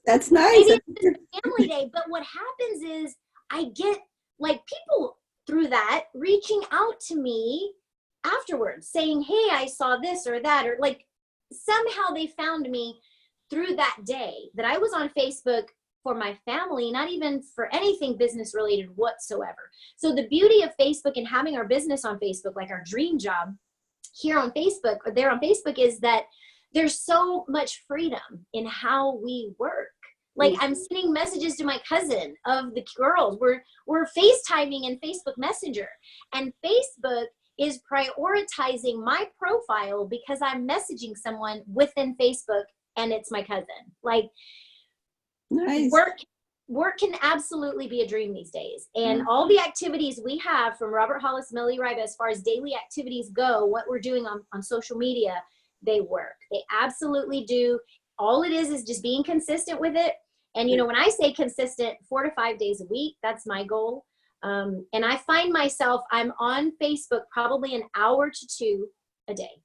That's nice. Maybe it's family day, but what happens is I get like people through that reaching out to me afterwards saying, hey, I saw this or that, or like somehow they found me through that day that I was on Facebook for my family, not even for anything business related whatsoever. So the beauty of Facebook and having our business on Facebook, like our dream job here on Facebook or there on Facebook, is that there's so much freedom in how we work. Like, I'm sending messages to my cousin of the girls. We're FaceTiming in Facebook Messenger, and Facebook is prioritizing my profile because I'm messaging someone within Facebook and it's my cousin. Like, nice. Work can absolutely be a dream these days. And all the activities we have from Robert Hollis, Melody Riba, as far as daily activities go, what we're doing on social media, they work. They absolutely do. All it is just being consistent with it. And, when I say consistent, 4 to 5 days a week, that's my goal. And I find myself, I'm on Facebook probably an hour to 2 a day,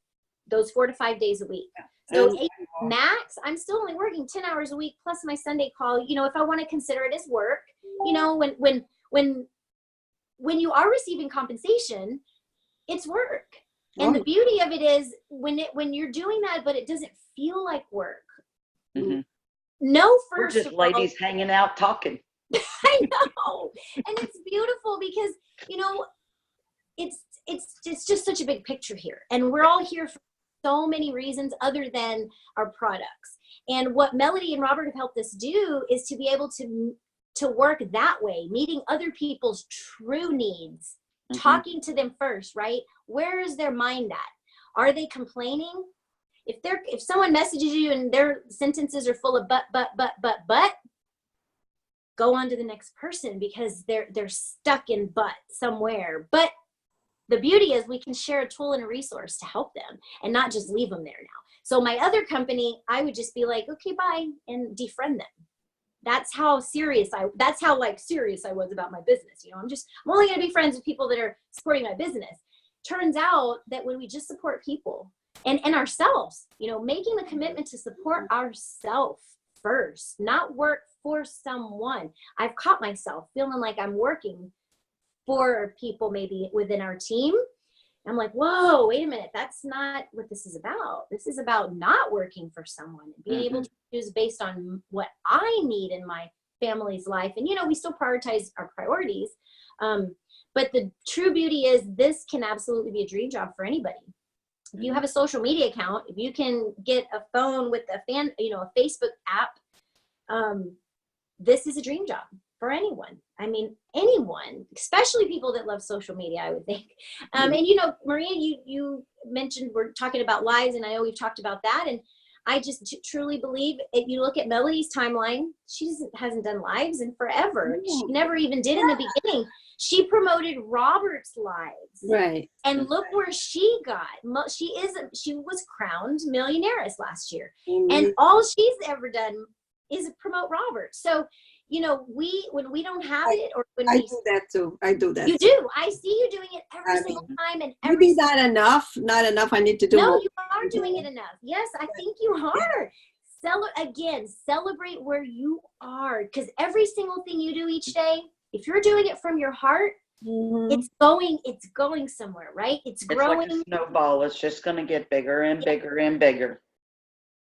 those 4 to 5 days a week. So 8 max, I'm still only working 10 hours a week plus my Sunday call. If I want to consider it as work, when you are receiving compensation, it's work. And the beauty of it is when you're doing that, but it doesn't feel like work. Mm-hmm. No, we're just ladies hanging out talking. I know, and it's beautiful because it's just such a big picture here, and we're all here for so many reasons other than our products. And what Melody and Robert have helped us do is to be able to work that way, meeting other people's true needs, talking to them first, right? Where is their mind at? Are they complaining? If someone messages you and their sentences are full of but, go on to the next person because they're stuck in but somewhere. But the beauty is we can share a tool and a resource to help them and not just leave them there now. So my other company, I would just be like, okay, bye, and defriend them. That's how serious I was about my business. I'm only going to be friends with people that are supporting my business. Turns out that when we just support people and ourselves, making the commitment to support ourselves first, not work for someone. I've caught myself feeling like I'm working for people maybe within our team. I'm like, whoa, wait a minute. That's not what this is about. This is about not working for someone and being able to choose based on what I need in my family's life. And, we still prioritize our priorities. But the true beauty is this can absolutely be a dream job for anybody. If you have a social media account, if you can get a phone with a Facebook app, this is a dream job for anyone. I mean, anyone, especially people that love social media, I would think. And Maria, you mentioned we're talking about lives, and I know we've talked about that. And I just truly believe if you look at Melody's timeline, she hasn't done lives in forever. She never even did in the beginning. She promoted Robert's lives. Right. And look where she got. She was crowned millionaires last year. And all she's ever done is promote Robert. So, when we don't have it, or when I do that too. I do that. You do. I see you doing it every single time, and maybe not enough. Not enough. I need to do more. No, you are doing it enough. Yes, I think you are. Celebrate where you are, because every single thing you do each day, if you're doing it from your heart, it's going somewhere, right? It's growing. It's like a snowball. It's just going to get bigger and bigger and bigger.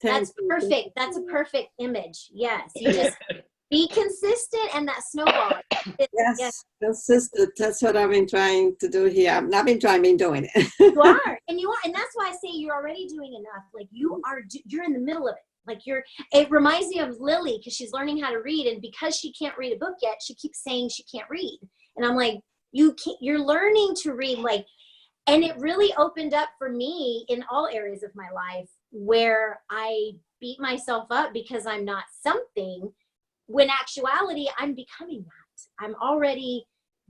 That's perfect. That's a perfect image. Yes. You just be consistent, and that snowball. Yes, consistent. That's what I've been trying to do here. I've not been trying, I've been doing it. You are, and that's why I say you're already doing enough. Like you're in the middle of it. Like it reminds me of Lily, because she's learning how to read, and because she can't read a book yet, she keeps saying she can't read. And I'm like, you're learning to read, like, and it really opened up for me in all areas of my life where I beat myself up because I'm not something, when actuality I'm becoming that. I'm already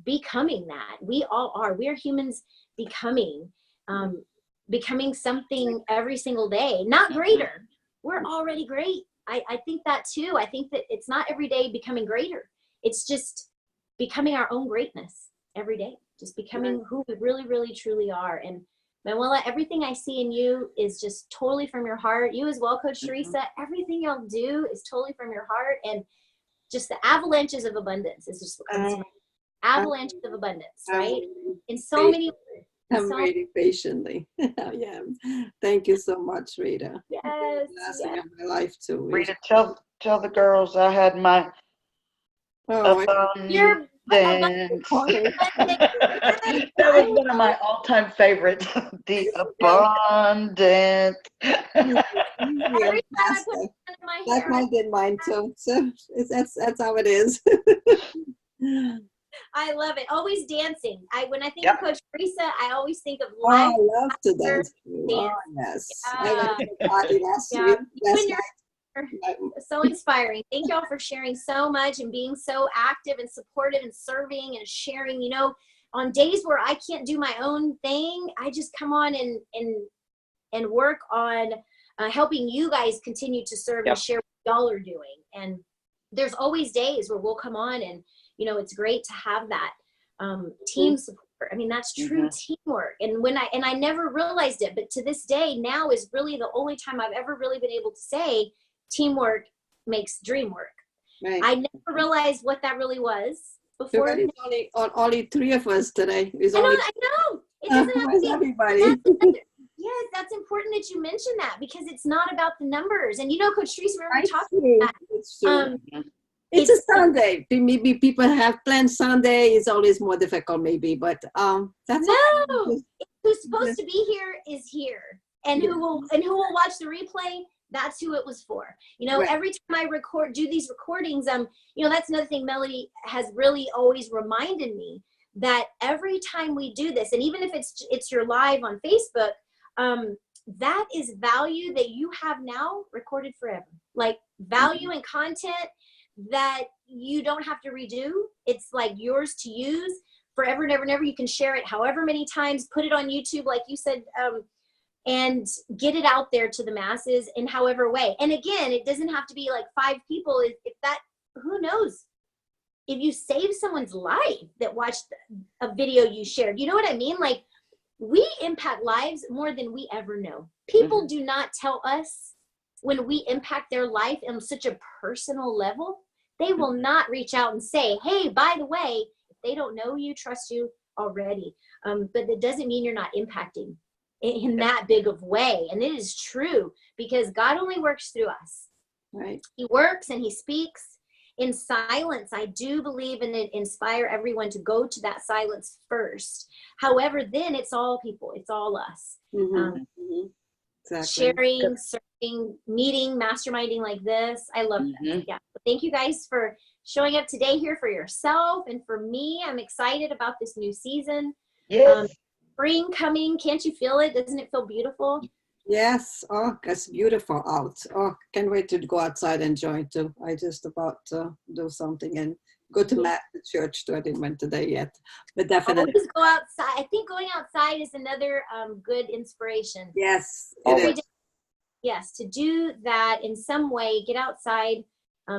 becoming that. We all are. We're humans becoming something every single day, not greater. We're already great. I think that too. I think that it's not every day becoming greater. It's just becoming our own greatness every day. Just becoming who we really, really, truly are. And Manuela, everything I see in you is just totally from your heart. You as well, Coach Teresa. Everything y'all do is totally from your heart. And just the avalanches of abundance is just avalanches of abundance, right? In so many ways. I'm waiting patiently. Yeah. Thank you so much, Rita. Yes. Blessing of my life too. Rita, tell the girls I had my Your abundance. That was one of my all-time favorites. The abundance. Every time I put it in my hair, That might get mine too. So that's how it is. I love it. Always dancing. When I think of Coach Teresa, I always think of I life. love to dance. Oh, yes. I went to the party last week. So inspiring. Thank y'all for sharing so much and being so active and supportive and serving and sharing. You know, on days where I can't do my own thing, I just come on and work on helping you guys continue to serve and share what y'all are doing. And there's always days where we'll come on, and you know, it's great to have that team support. I mean, that's true teamwork. And I never realized it, but to this day now is really the only time I've ever really been able to say teamwork makes dream work. Right. I never realized what that really was before. It's only three of us today. I know. It doesn't have to be everybody. Yes, that's important that you mention that, because it's not about the numbers. And you know, Coach Teresa, remember talking about that. It's a Sunday. Maybe people have planned Sunday. It's always more difficult, maybe. But that's who's supposed to be here is here, and who will watch the replay. That's who it was for. You know, every time I do these recordings, you know, that's another thing Melody has really always reminded me, that every time we do this, and even if it's your live on Facebook, that is value that you have now recorded forever. Like value and content that you don't have to redo. It's like yours to use forever and ever and ever. You can share it however many times, put it on YouTube, like you said, and get it out there to the masses in however way. And again, it doesn't have to be like 5 people. If that, who knows? If you save someone's life that watched a video you shared, you know what I mean? Like, we impact lives more than we ever know. People do not tell us when we impact their life on such a personal level. They will not reach out and say, hey, by the way, if they don't know you, trust you already. But that doesn't mean you're not impacting in that big of way. And it is true, because God only works through us. Right. He works and he speaks in silence. I do believe in it, inspire everyone to go to that silence first. However, then it's all people. It's all us. Exactly. Sharing, serving, meeting, masterminding like this. I love that. Yeah. Thank you guys for showing up today here for yourself and for me. I'm excited about this new season. Yes. Spring coming. Can't you feel it? Doesn't it feel beautiful? Yes. Oh, it's beautiful out. Oh, can't wait to go outside and join too. I just about to do something and go to Matt the church too. I didn't went today yet, but definitely always go outside. I think going outside is another good inspiration. Yes. Every day. Yes, to do that in some way, get outside,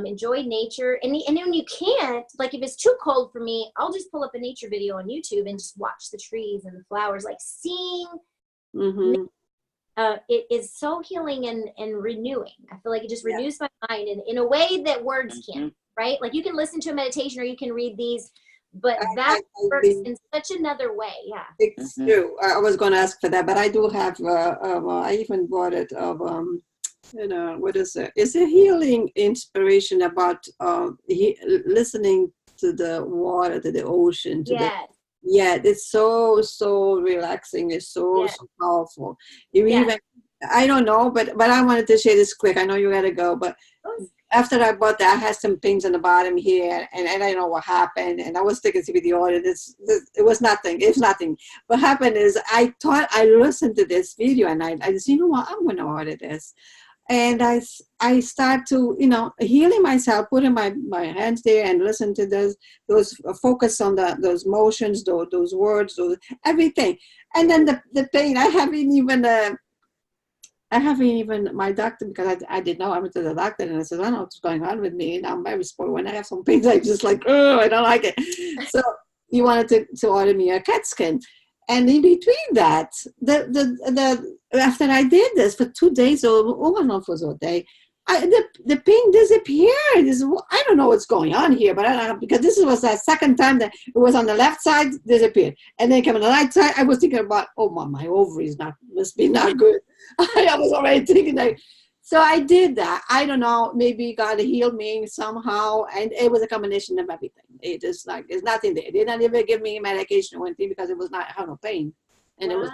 enjoy nature. And when you can't, like if it's too cold for me, I'll just pull up a nature video on YouTube and just watch the trees and the flowers. Like seeing it is so healing and renewing. I feel like it just renews my mind in a way that words can't, right? Like you can listen to a meditation or you can read these, but that works in such another way. Yeah, it's true. I was going to ask for that, but I do have. I even bought it of what is it? It's a healing inspiration about listening to the water, to the ocean, to the. Yeah, it's so relaxing. It's so powerful. You even, I don't know, but I wanted to share this quick. I know you gotta go, but after I bought that, I had some pains in the bottom here, and I don't know what happened. And I was taking CBD oil. It was nothing. It's nothing. What happened is I thought I listened to this video, and I just, you know what, I'm gonna order this. And I start to, healing myself, putting my hands there and listen to those focus on those motions, those words, everything. And then the pain, I haven't even, my doctor, because I didn't know, I went to the doctor and I said, I don't know what's going on with me. And I'm very spoiled. When I have some pains, I just like, oh, I don't like it. So he wanted to order me a CAT scan. And in between that, after I did this for 2 days, or almost for a day, the pain disappeared. I don't know what's going on here, but I don't know, because this was the second time that it was on the left side, disappeared. And then it came on the right side. I was thinking about, oh, my ovaries must be not good. I was already thinking that. So I did that. I don't know, maybe God healed me somehow. And it was a combination of everything. It is like, there's nothing there. They didn't even give me medication or anything because it was not, I had no pain. And it was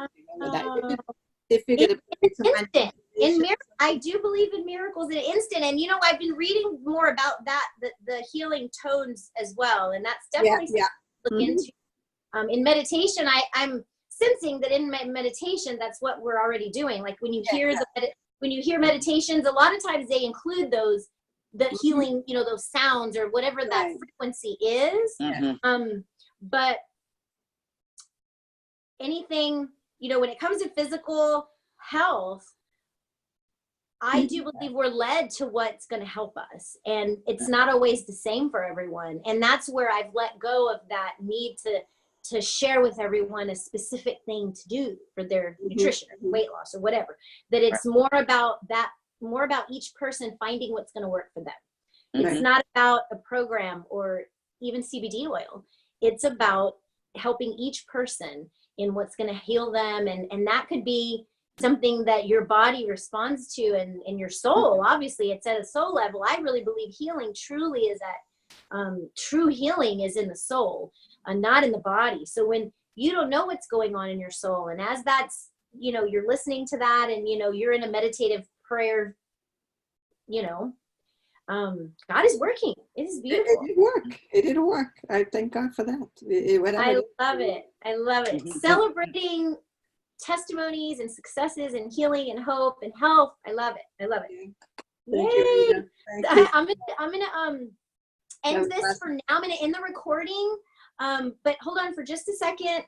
they figured it's instant. I do believe in miracles in an instant. And, I've been reading more about that, the healing tones as well. And that's definitely something to look into. In meditation, I'm sensing that in meditation, that's what we're already doing. Like when you hear when you hear meditations, a lot of times they include the healing, those sounds or whatever that frequency is. But anything, when it comes to physical health, I do believe we're led to what's going to help us. And it's not always the same for everyone. And that's where I've let go of that need to share with everyone a specific thing to do for their nutrition or weight loss or whatever. That it's more about each person finding what's going to work for them. It's not about a program or even CBD oil. It's about helping each person in what's going to heal them. And that could be something that your body responds to, and your soul. Obviously, it's at a soul level. I really believe healing truly is true healing is in the soul, not in the body. So when you don't know what's going on in your soul, and as that's, you're listening to that, and, you're in a meditative prayer, God is working. It is beautiful. It did work. I thank God for that. I love it. Celebrating testimonies and successes and healing and hope and health. I love it. Thank you, Rita. Thank you. I'm gonna end this for now. I'm gonna end the recording. But hold on for just a second.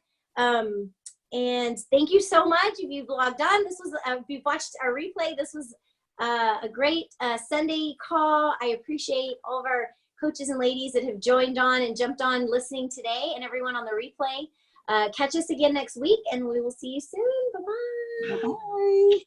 And thank you so much if you've logged on. This was if you've watched our replay. This was a great Sunday call. I appreciate all of our coaches and ladies that have joined on and jumped on listening today, and everyone on the replay. Catch us again next week, and we will see you soon. Bye-bye. Bye.